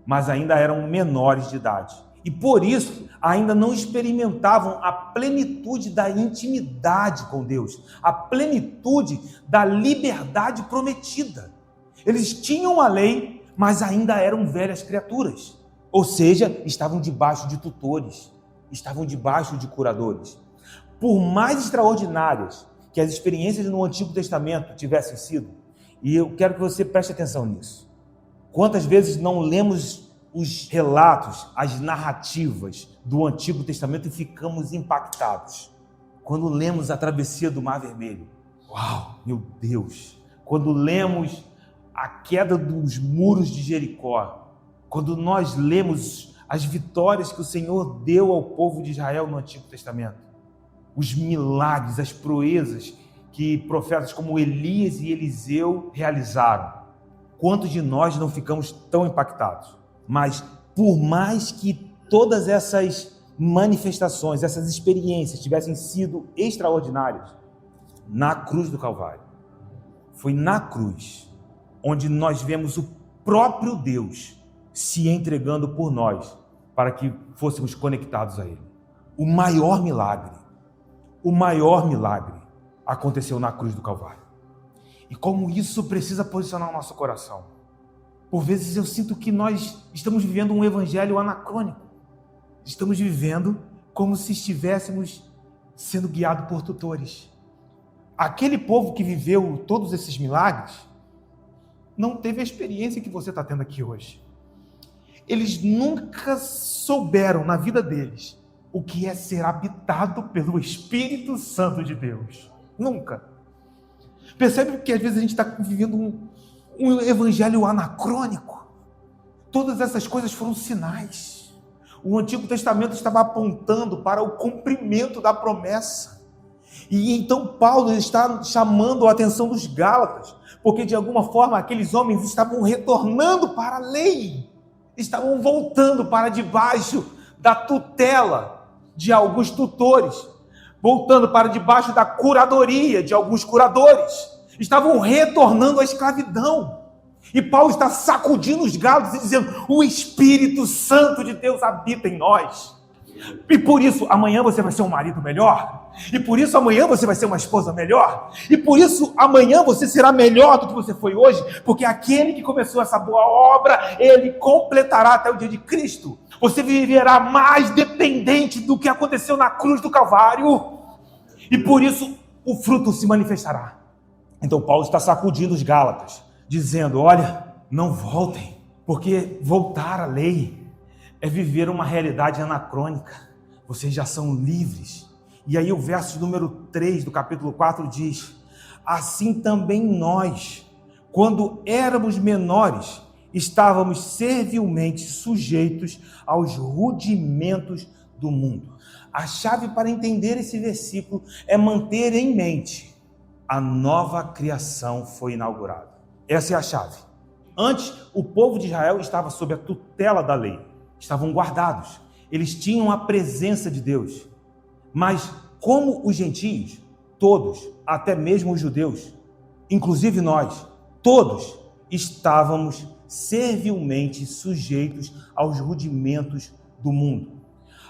mas ainda eram menores de idade. E por isso, ainda não experimentavam a plenitude da intimidade com Deus, a plenitude da liberdade prometida. Eles tinham a lei, mas ainda eram velhas criaturas. Ou seja, estavam debaixo de tutores, estavam debaixo de curadores. Por mais extraordinárias que as experiências no Antigo Testamento tivessem sido, e eu quero que você preste atenção nisso. Quantas vezes não lemos os relatos, as narrativas do Antigo Testamento e ficamos impactados? Quando lemos a travessia do Mar Vermelho, uau, meu Deus! Quando lemos a queda dos muros de Jericó, quando nós lemos as vitórias que o Senhor deu ao povo de Israel no Antigo Testamento, os milagres, as proezas que profetas como Elias e Eliseu realizaram, quantos de nós não ficamos tão impactados? Mas por mais que todas essas manifestações, essas experiências tivessem sido extraordinárias, na cruz do Calvário, foi na cruz onde nós vemos o próprio Deus se entregando por nós para que fôssemos conectados a Ele. O maior milagre aconteceu na cruz do Calvário. E como isso precisa posicionar o nosso coração. Por vezes eu sinto que nós estamos vivendo um evangelho anacrônico. Estamos vivendo como se estivéssemos sendo guiados por tutores. Aquele povo que viveu todos esses milagres não teve a experiência que você está tendo aqui hoje. Eles nunca souberam na vida deles o que é ser habitado pelo Espírito Santo de Deus. Nunca. Percebe que às vezes a gente está vivendo um evangelho anacrônico. Todas essas coisas foram sinais. O Antigo Testamento estava apontando para o cumprimento da promessa. E então Paulo está chamando a atenção dos Gálatas, porque de alguma forma aqueles homens estavam retornando para a lei, estavam voltando para debaixo da tutela de alguns tutores, voltando para debaixo da curadoria de alguns curadores. Estavam retornando à escravidão. E Paulo está sacudindo os Gálatas e dizendo: o Espírito Santo de Deus habita em nós. E por isso amanhã você vai ser um marido melhor. E por isso amanhã você vai ser uma esposa melhor. E por isso amanhã você será melhor do que você foi hoje. Porque aquele que começou essa boa obra, ele completará até o dia de Cristo. Você viverá mais dependente do que aconteceu na cruz do Calvário. E por isso o fruto se manifestará. Então Paulo está sacudindo os Gálatas, dizendo: olha, não voltem, porque voltar à lei é viver uma realidade anacrônica. Vocês já são livres. E aí o verso número 3 do capítulo 4 diz: assim também nós, quando éramos menores, estávamos servilmente sujeitos aos rudimentos do mundo. A chave para entender esse versículo é manter em mente: a nova criação foi inaugurada. Essa é a chave. Antes, o povo de Israel estava sob a tutela da lei. Estavam guardados. Eles tinham a presença de Deus. Mas, como os gentios, todos, até mesmo os judeus, inclusive nós, todos estávamos servilmente sujeitos aos rudimentos do mundo.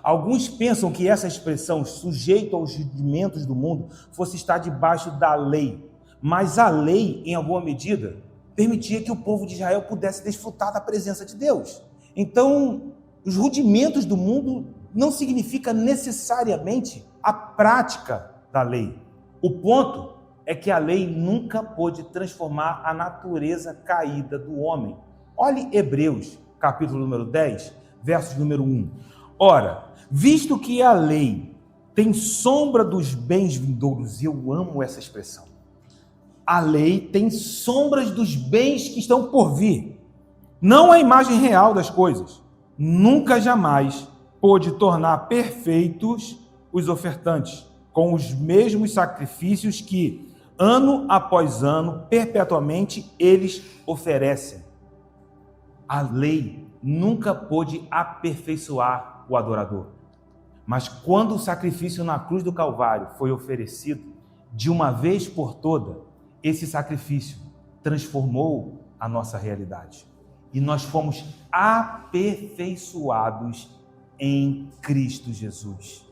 Alguns pensam que essa expressão, sujeito aos rudimentos do mundo, fosse estar debaixo da lei. Mas a lei, em alguma medida, permitia que o povo de Israel pudesse desfrutar da presença de Deus. Então, os rudimentos do mundo não significa necessariamente a prática da lei. O ponto é que a lei nunca pôde transformar a natureza caída do homem. Olhe Hebreus, capítulo número 10, verso número 1. Ora, visto que a lei tem sombra dos bens vindouros, e eu amo essa expressão, a lei tem sombras dos bens que estão por vir, não a imagem real das coisas, nunca jamais pôde tornar perfeitos os ofertantes, com os mesmos sacrifícios que, ano após ano, perpetuamente eles oferecem. A lei nunca pôde aperfeiçoar o adorador. Mas quando o sacrifício na cruz do Calvário foi oferecido, de uma vez por toda, esse sacrifício transformou a nossa realidade. E nós fomos aperfeiçoados em Cristo Jesus.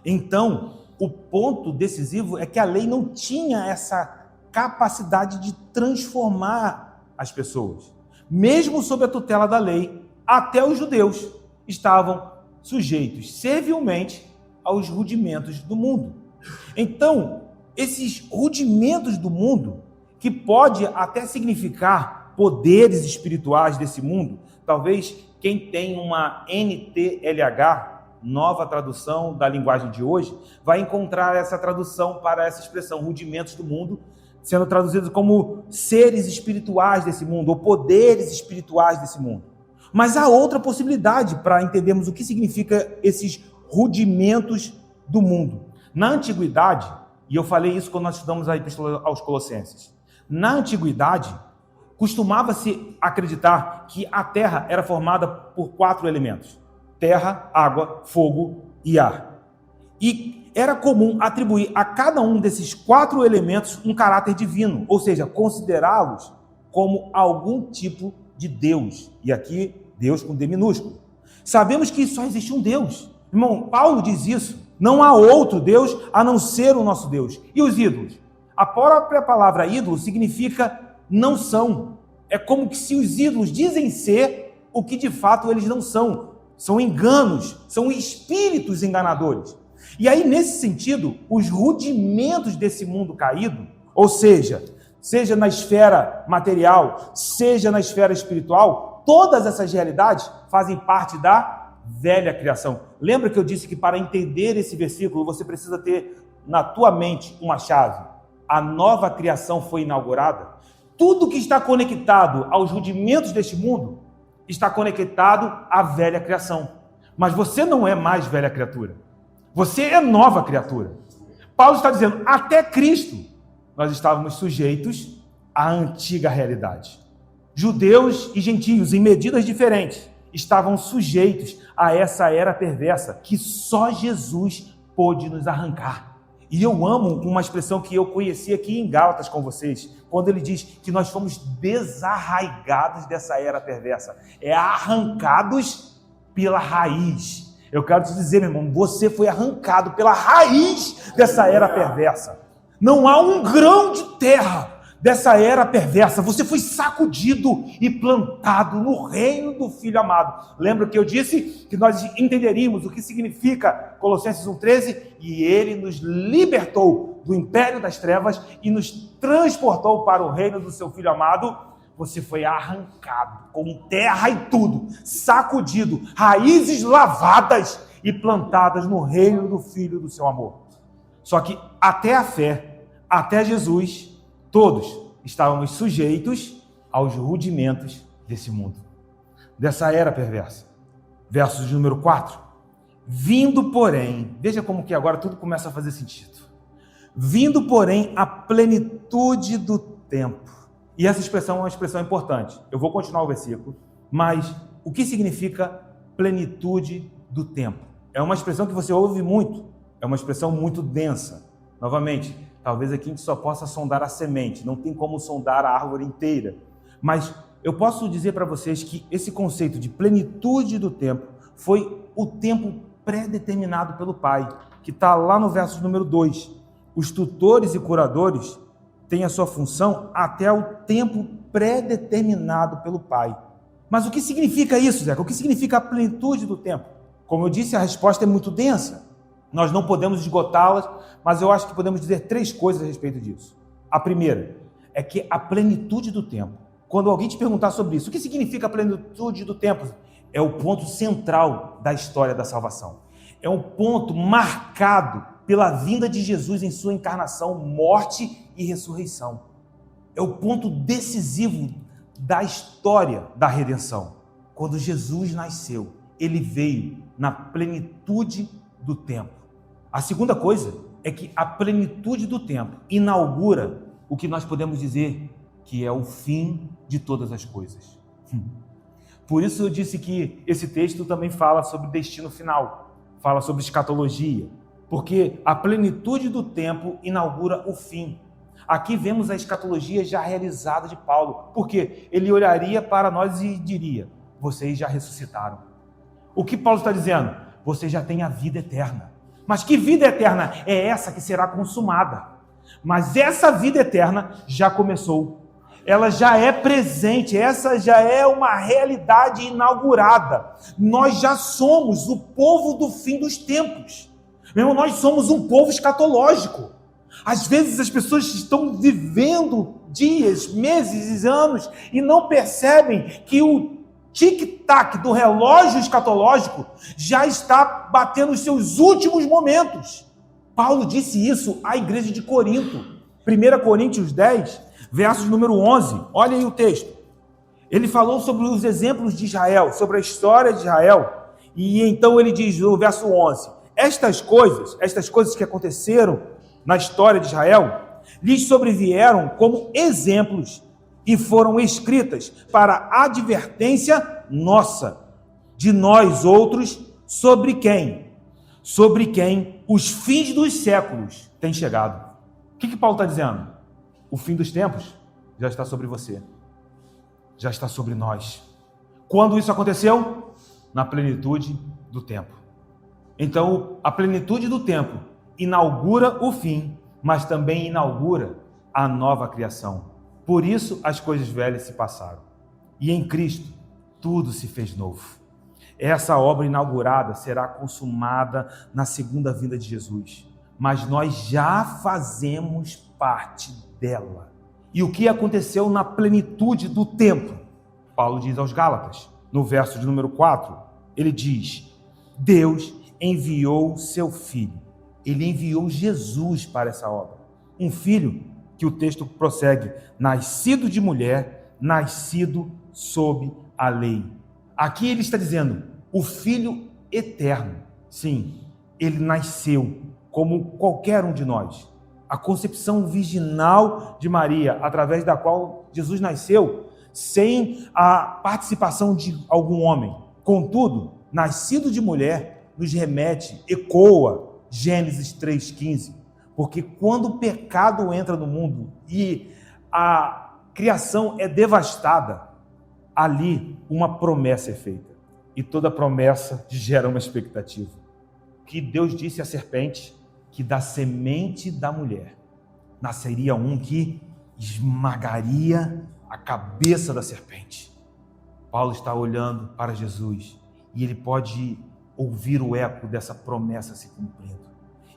Então, o ponto decisivo é que a lei não tinha essa capacidade de transformar as pessoas. Mesmo sob a tutela da lei, até os judeus estavam sujeitos servilmente aos rudimentos do mundo. Então, esses rudimentos do mundo, que pode até significar poderes espirituais desse mundo, talvez quem tem uma NTLH, nova tradução da linguagem de hoje, vai encontrar essa tradução para essa expressão, rudimentos do mundo, sendo traduzido como seres espirituais desse mundo, ou poderes espirituais desse mundo. Mas há outra possibilidade para entendermos o que significa esses rudimentos do mundo. Na antiguidade, e eu falei isso quando nós estudamos a Epístola aos Colossenses, na antiguidade, costumava-se acreditar que a terra era formada por 4 elementos: terra, água, fogo e ar. E era comum atribuir a cada um desses 4 elementos um caráter divino, ou seja, considerá-los como algum tipo de Deus. E aqui, Deus com D minúsculo. Sabemos que só existe um Deus. Irmão, Paulo diz isso. Não há outro Deus a não ser o nosso Deus. E os ídolos? A própria palavra ídolo significa não são. É como que se os ídolos dizem ser o que de fato eles não são. São enganos, são espíritos enganadores. E aí, nesse sentido, os rudimentos desse mundo caído, ou seja na esfera material, seja na esfera espiritual, todas essas realidades fazem parte da velha criação. Lembra que eu disse que para entender esse versículo, você precisa ter na tua mente uma chave. A nova criação foi inaugurada. Tudo que está conectado aos rudimentos deste mundo está conectado à velha criação. Mas você não é mais velha criatura. Você é nova criatura. Paulo está dizendo, até Cristo, nós estávamos sujeitos à antiga realidade. Judeus e gentios, em medidas diferentes, estavam sujeitos a essa era perversa que só Jesus pôde nos arrancar. E eu amo uma expressão que eu conheci aqui em Gálatas com vocês, quando ele diz que nós fomos desarraigados dessa era perversa. É arrancados pela raiz. Eu quero te dizer, meu irmão, você foi arrancado pela raiz dessa era perversa. Não há um grão de terra dessa era perversa. Você foi sacudido e plantado no reino do Filho amado. Lembra que eu disse que nós entenderíamos o que significa Colossenses 1,13? E ele nos libertou do império das trevas e nos transportou para o reino do seu Filho amado. Você foi arrancado com terra e tudo, sacudido, raízes lavadas e plantadas no reino do Filho do seu amor. Só que até a fé, até Jesus, todos estávamos sujeitos aos rudimentos desse mundo, dessa era perversa. Verso de número 4. Vindo, porém, veja como que agora tudo começa a fazer sentido. Vindo, porém, a plenitude do tempo. E essa expressão é uma expressão importante. Eu vou continuar o versículo, mas o que significa plenitude do tempo? É uma expressão que você ouve muito, é uma expressão muito densa. Novamente, talvez aqui a gente só possa sondar a semente, não tem como sondar a árvore inteira. Mas eu posso dizer para vocês que esse conceito de plenitude do tempo foi o tempo pré-determinado pelo Pai, que está lá no verso número 2. Os tutores e curadores têm a sua função até o tempo pré-determinado pelo Pai. Mas o que significa isso, Zeca? O que significa a plenitude do tempo? Como eu disse, a resposta é muito densa. Nós não podemos esgotá-las, mas eu acho que podemos dizer 3 coisas a respeito disso. A primeira é que a plenitude do tempo, quando alguém te perguntar sobre isso, o que significa a plenitude do tempo? É o ponto central da história da salvação. É um ponto marcado pela vinda de Jesus em sua encarnação, morte e ressurreição. É o ponto decisivo da história da redenção. Quando Jesus nasceu, ele veio na plenitude do tempo. A segunda coisa é que a plenitude do tempo inaugura o que nós podemos dizer que é o fim de todas as coisas. Por isso eu disse que esse texto também fala sobre destino final, fala sobre escatologia, porque a plenitude do tempo inaugura o fim. Aqui vemos a escatologia já realizada de Paulo, porque ele olharia para nós e diria: vocês já ressuscitaram. O que Paulo está dizendo? Vocês já têm a vida eterna. Mas que vida eterna é essa que será consumada? Mas essa vida eterna já começou. Ela já é presente, essa já é uma realidade inaugurada. Nós já somos o povo do fim dos tempos. Meu irmão, nós somos um povo escatológico. Às vezes as pessoas estão vivendo dias, meses e anos e não percebem que o tic-tac do relógio escatológico já está batendo os seus últimos momentos. Paulo disse isso à igreja de Corinto. 1 Coríntios 10, versos número 11. Olha aí o texto. Ele falou sobre os exemplos de Israel, sobre a história de Israel. E então ele diz no verso 11: Estas coisas que aconteceram na história de Israel, lhes sobrevieram como exemplos e foram escritas para advertência nossa, de nós outros, sobre quem? Sobre quem os fins dos séculos têm chegado. O que Paulo está dizendo? O fim dos tempos já está sobre você, já está sobre nós. Quando isso aconteceu? Na plenitude do tempo. Então, a plenitude do tempo inaugura o fim, mas também inaugura a nova criação. Por isso, as coisas velhas se passaram. E em Cristo, tudo se fez novo. Essa obra inaugurada será consumada na segunda vinda de Jesus. Mas nós já fazemos parte dela. E o que aconteceu na plenitude do tempo? Paulo diz aos Gálatas, no verso de número 4, ele diz: Deus enviou seu Filho. Ele enviou Jesus para essa obra. Um filho que o texto prossegue, nascido de mulher, nascido sob a lei. Aqui ele está dizendo, o Filho eterno. Sim, ele nasceu como qualquer um de nós. A concepção virginal de Maria, através da qual Jesus nasceu, sem a participação de algum homem. Contudo, nascido de mulher, nos remete, ecoa Gênesis 3,15. Porque quando o pecado entra no mundo e a criação é devastada, ali uma promessa é feita. E toda promessa gera uma expectativa. Que Deus disse à serpente que da semente da mulher nasceria um que esmagaria a cabeça da serpente. Paulo está olhando para Jesus e ele pode ouvir o eco dessa promessa se cumprindo.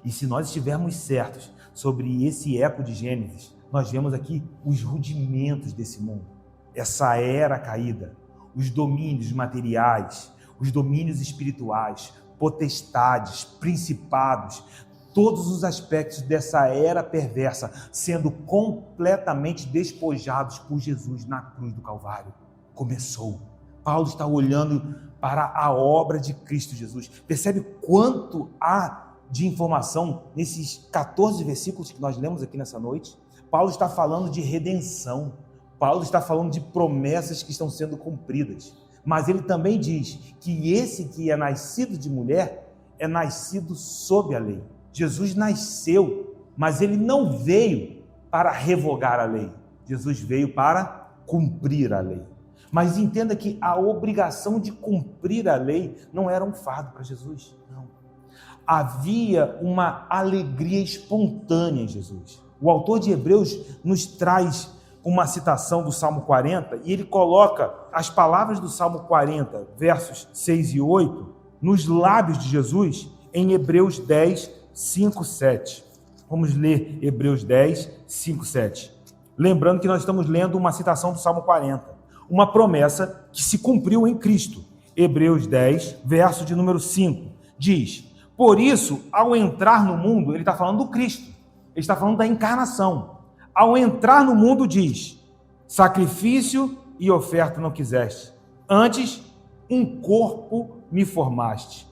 E se nós estivermos certos sobre esse eco de Gênesis, nós vemos aqui os rudimentos desse mundo, essa era caída, os domínios materiais, os domínios espirituais, potestades, principados, todos os aspectos dessa era perversa sendo completamente despojados por Jesus na cruz do Calvário. Começou. Paulo está olhando para a obra de Cristo Jesus. Percebe quanto há de informação nesses 14 versículos que nós lemos aqui nessa noite? Paulo está falando de redenção. Paulo está falando de promessas que estão sendo cumpridas. Mas ele também diz que esse que é nascido de mulher é nascido sob a lei. Jesus nasceu, mas ele não veio para revogar a lei. Jesus veio para cumprir a lei. Mas entenda que a obrigação de cumprir a lei não era um fardo para Jesus, não. Havia uma alegria espontânea em Jesus. O autor de Hebreus nos traz uma citação do Salmo 40 e ele coloca as palavras do Salmo 40, versos 6 e 8, nos lábios de Jesus em Hebreus 10, 5, 7. Vamos ler Hebreus 10, 5, 7. Lembrando que nós estamos lendo uma citação do Salmo 40, uma promessa que se cumpriu em Cristo. Hebreus 10, verso de número 5, diz: por isso, ao entrar no mundo, ele está falando do Cristo, ele está falando da encarnação. Ao entrar no mundo, diz: sacrifício e oferta não quiseste, antes um corpo me formaste.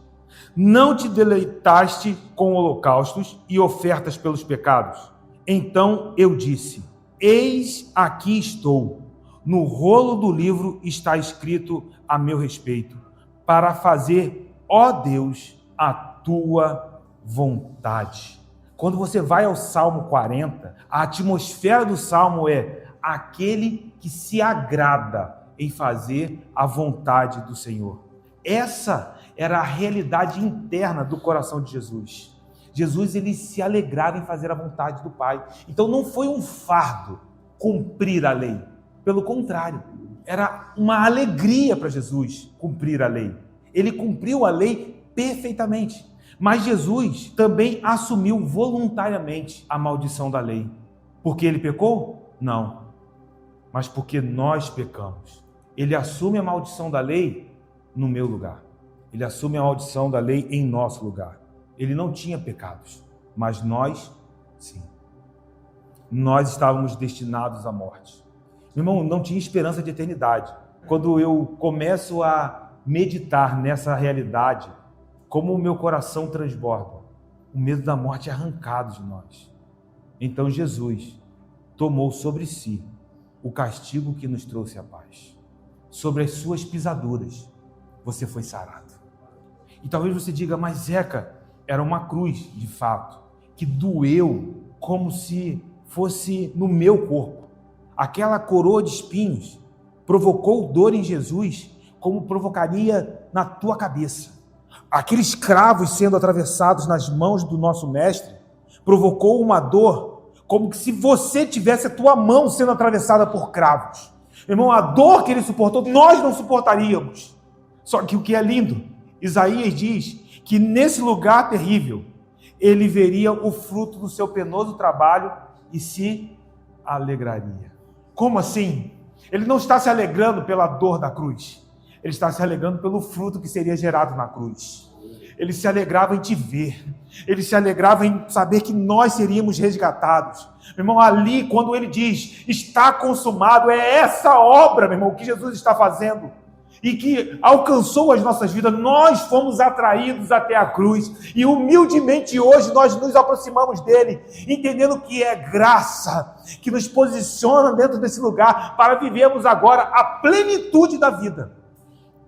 Não te deleitaste com holocaustos e ofertas pelos pecados. Então eu disse: eis aqui estou, no rolo do livro está escrito a meu respeito, para fazer, ó Deus, a tua vontade. Quando você vai ao Salmo 40, a atmosfera do Salmo é aquele que se agrada em fazer a vontade do Senhor. Essa era a realidade interna do coração de Jesus. Jesus, ele se alegrava em fazer a vontade do Pai. Então não foi um fardo cumprir a lei. Pelo contrário, era uma alegria para Jesus cumprir a lei. Ele cumpriu a lei perfeitamente. Mas Jesus também assumiu voluntariamente a maldição da lei. Porque ele pecou? Não. Mas porque nós pecamos. Ele assume a maldição da lei no meu lugar. Ele assume a maldição da lei em nosso lugar. Ele não tinha pecados, mas nós, sim. Nós estávamos destinados à morte. Meu irmão, não tinha esperança de eternidade. Quando eu começo a meditar nessa realidade, como o meu coração transborda, o medo da morte é arrancado de nós. Então Jesus tomou sobre si o castigo que nos trouxe a paz. Sobre as suas pisaduras, você foi sarado. E talvez você diga: mas Zeca, era uma cruz, de fato, que doeu como se fosse no meu corpo. Aquela coroa de espinhos provocou dor em Jesus, como provocaria na tua cabeça. Aqueles cravos sendo atravessados nas mãos do nosso mestre provocou uma dor, como se você tivesse a tua mão sendo atravessada por cravos. Irmão, a dor que ele suportou, nós não suportaríamos. Só que o que é lindo, Isaías diz que nesse lugar terrível, ele veria o fruto do seu penoso trabalho e se alegraria. Como assim? Ele não está se alegrando pela dor da cruz. Ele está se alegrando pelo fruto que seria gerado na cruz. Ele se alegrava em te ver. Ele se alegrava em saber que nós seríamos resgatados. Meu irmão, ali, quando ele diz, está consumado, é essa obra, meu irmão, que Jesus está fazendo. E que alcançou as nossas vidas. Nós fomos atraídos até a cruz. E humildemente hoje nós nos aproximamos dele, entendendo que é graça que nos posiciona dentro desse lugar para vivermos agora a plenitude da vida.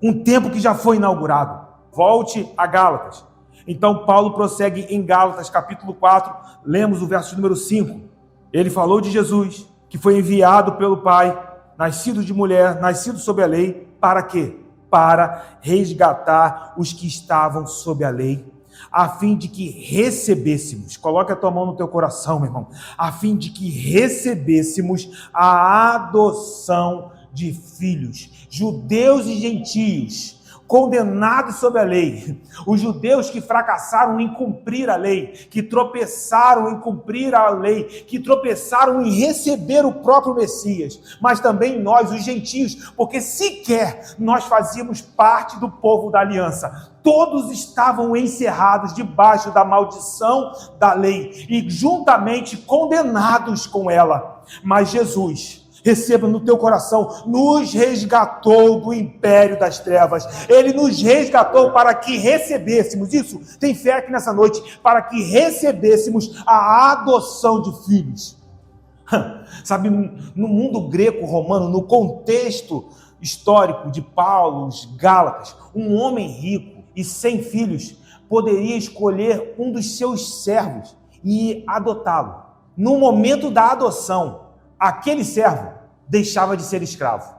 Um tempo que já foi inaugurado. Volte a Gálatas. Então Paulo prossegue em Gálatas capítulo 4, lemos o verso número 5. Ele falou de Jesus, que foi enviado pelo Pai, nascido de mulher, nascido sob a lei, para quê? para resgatar os que estavam sob a lei, a fim de que recebêssemos, coloque a tua mão no teu coração, meu irmão, a fim de que recebêssemos a adoção de filhos, judeus e gentios, condenados sob a lei, os judeus que fracassaram em cumprir a lei, que tropeçaram em cumprir a lei, que tropeçaram em receber o próprio Messias, mas também nós, os gentios, porque sequer nós fazíamos parte do povo da aliança. Todos estavam encerrados debaixo da maldição da lei e juntamente condenados com ela. Mas Jesus, receba no teu coração, nos resgatou do império das trevas. Ele nos resgatou para que recebêssemos, isso, tem fé aqui nessa noite, para que recebêssemos a adoção de filhos. Sabe, no mundo greco-romano, no contexto histórico de Paulo, os Gálatas, um homem rico e sem filhos poderia escolher um dos seus servos e adotá-lo. No momento da adoção, aquele servo deixava de ser escravo.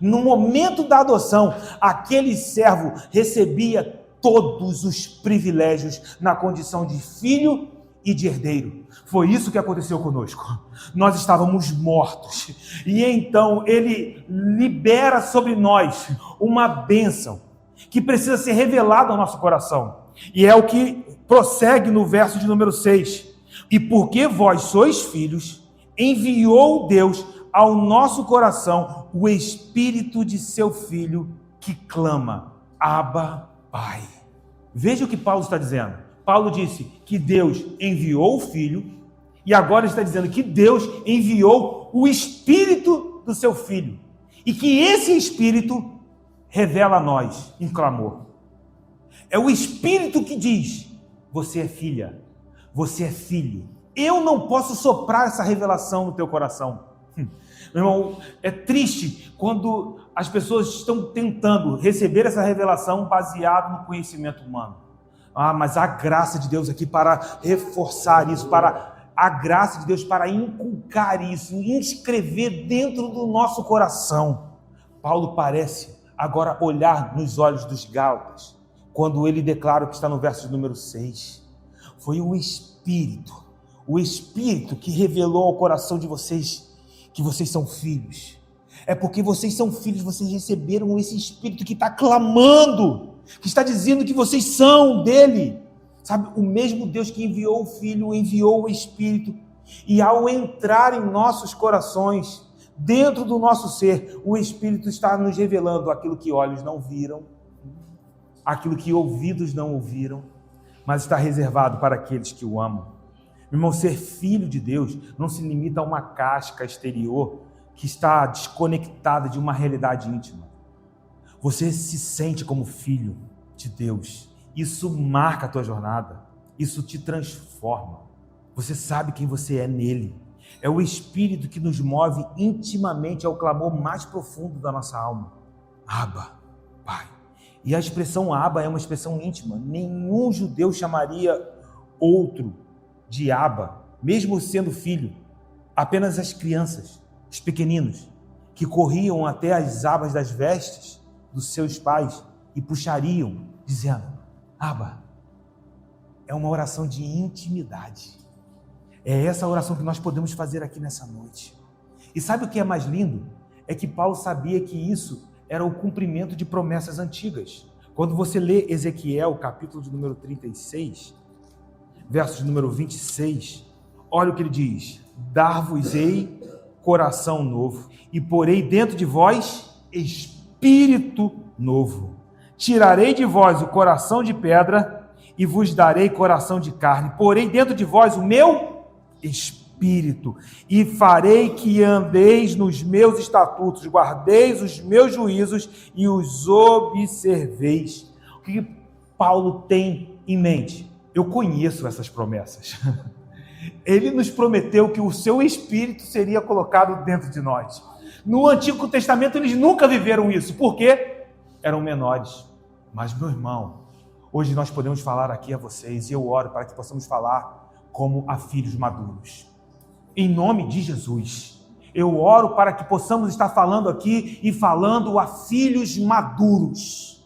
No momento da adoção, aquele servo recebia todos os privilégios na condição de filho e de herdeiro. Foi isso que aconteceu conosco. Nós estávamos mortos. E então ele libera sobre nós uma bênção que precisa ser revelada ao nosso coração. E é o que prossegue no verso de número 6. E porque vós sois filhos, enviou Deus ao nosso coração o Espírito de seu Filho, que clama, Abba, Pai. Veja o que Paulo está dizendo. Paulo disse que Deus enviou o Filho, e agora está dizendo que Deus enviou o Espírito do seu Filho, e que esse Espírito revela a nós um clamor. É o Espírito que diz, você é filha, você é filho. Eu não posso soprar essa revelação no teu coração. Meu irmão, é triste quando as pessoas estão tentando receber essa revelação baseado no conhecimento humano. Mas a graça de Deus aqui para reforçar isso, a graça de Deus para inculcar isso, inscrever dentro do nosso coração. Paulo parece agora olhar nos olhos dos Gálatas, quando ele declara o que está no verso número 6. Foi o Espírito que revelou ao coração de vocês que vocês são filhos. É porque vocês são filhos, vocês receberam esse Espírito que está clamando, que está dizendo que vocês são dele. Sabe, o mesmo Deus que enviou o Filho, enviou o Espírito, e ao entrar em nossos corações, dentro do nosso ser, o Espírito está nos revelando aquilo que olhos não viram, aquilo que ouvidos não ouviram, mas está reservado para aqueles que o amam. Meu irmão, ser filho de Deus não se limita a uma casca exterior que está desconectada de uma realidade íntima. Você se sente como filho de Deus. Isso marca a tua jornada. Isso te transforma. Você sabe quem você é nele. É o Espírito que nos move intimamente ao clamor mais profundo da nossa alma. Abba, Pai. E a expressão Abba é uma expressão íntima. Nenhum judeu chamaria outro de Abba, mesmo sendo filho. Apenas as crianças, os pequeninos, que corriam até as abas das vestes dos seus pais e puxariam, dizendo, Abba. É uma oração de intimidade. É essa oração que nós podemos fazer aqui nessa noite. E sabe o que é mais lindo? É que Paulo sabia que isso era o cumprimento de promessas antigas. Quando você lê Ezequiel, capítulo de número 36, verso de número 26, olha o que ele diz: dar-vos-ei coração novo, e porei dentro de vós espírito novo. Tirarei de vós o coração de pedra, e vos darei coração de carne. Porei dentro de vós o meu espírito, e farei que andeis nos meus estatutos, guardeis os meus juízos e os observeis. O que Paulo tem em mente? Eu conheço essas promessas. Ele nos prometeu que o seu Espírito seria colocado dentro de nós. No Antigo Testamento eles nunca viveram isso. Por quê? Eram menores. Mas, meu irmão, hoje nós podemos falar aqui a vocês, e eu oro para que possamos falar como a filhos maduros. Em nome de Jesus, Eu oro para que possamos estar falando aqui e falando a filhos maduros.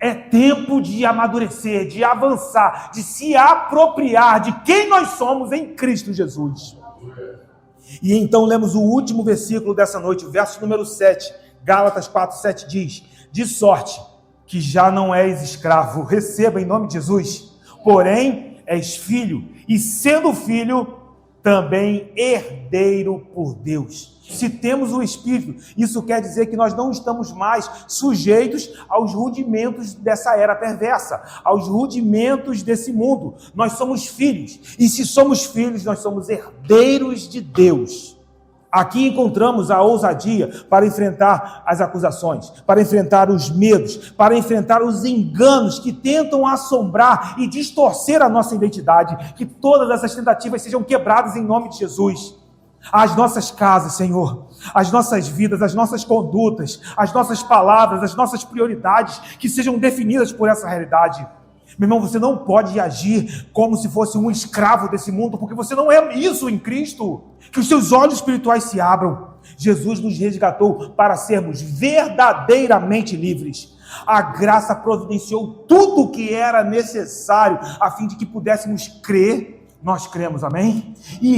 É tempo de amadurecer, de avançar, de se apropriar de quem nós somos em Cristo Jesus. E então lemos o último versículo dessa noite, o verso número 7, Gálatas 4, 7 diz: de sorte que já não és escravo, receba em nome de Jesus, porém és filho, e sendo filho, também herdeiro por Deus. Se temos o Espírito, isso quer dizer que nós não estamos mais sujeitos aos rudimentos dessa era perversa, aos rudimentos desse mundo. Nós somos filhos, e se somos filhos, nós somos herdeiros de Deus. Aqui encontramos a ousadia para enfrentar as acusações, para enfrentar os medos, para enfrentar os enganos que tentam assombrar e distorcer a nossa identidade. Que todas essas tentativas sejam quebradas em nome de Jesus. As nossas casas, Senhor, as nossas vidas, as nossas condutas, as nossas palavras, as nossas prioridades, que sejam definidas por essa realidade. Meu irmão, você não pode agir como se fosse um escravo desse mundo, porque você não é isso em Cristo. Que os seus olhos espirituais se abram. Jesus nos resgatou para sermos verdadeiramente livres. A graça providenciou tudo o que era necessário a fim de que pudéssemos crer. Nós cremos, amém? E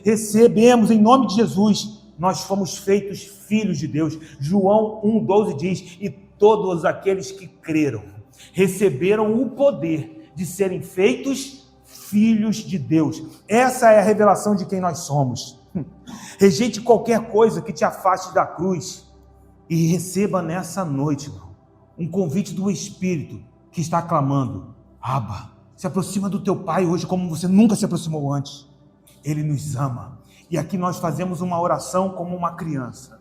recebemos em nome de Jesus. Nós fomos feitos filhos de Deus. João 1,12 diz: e todos aqueles que creram receberam o poder de serem feitos filhos de Deus. Essa é a revelação de quem nós somos. Rejeite qualquer coisa que te afaste da cruz e receba nessa noite, irmão, um convite do Espírito que está clamando: Abba, se aproxima do teu Pai hoje como você nunca se aproximou antes. Ele nos ama. E aqui nós fazemos uma oração como uma criança,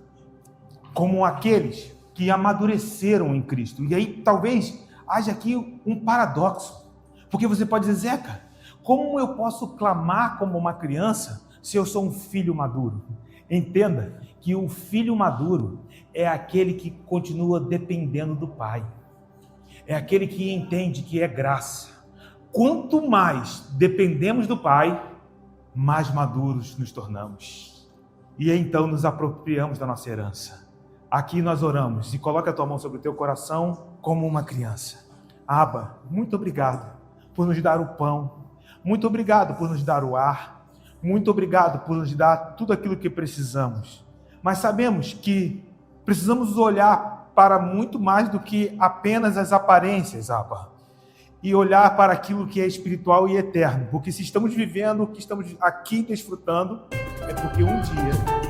como aqueles que amadureceram em Cristo. E aí talvez haja aqui um paradoxo, porque você pode dizer: Zeca, como eu posso clamar como uma criança se eu sou um filho maduro? Entenda que o filho maduro é aquele que continua dependendo do Pai, é aquele que entende que é graça. Quanto mais dependemos do Pai, mais maduros nos tornamos, e então nos apropriamos da nossa herança. Aqui nós oramos, e coloca a tua mão sobre o teu coração como uma criança. Abba, muito obrigado por nos dar o pão, muito obrigado por nos dar o ar, muito obrigado por nos dar tudo aquilo que precisamos. Mas sabemos que precisamos olhar para muito mais do que apenas as aparências, Abba, e olhar para aquilo que é espiritual e eterno, porque se estamos vivendo o que estamos aqui desfrutando, é porque um dia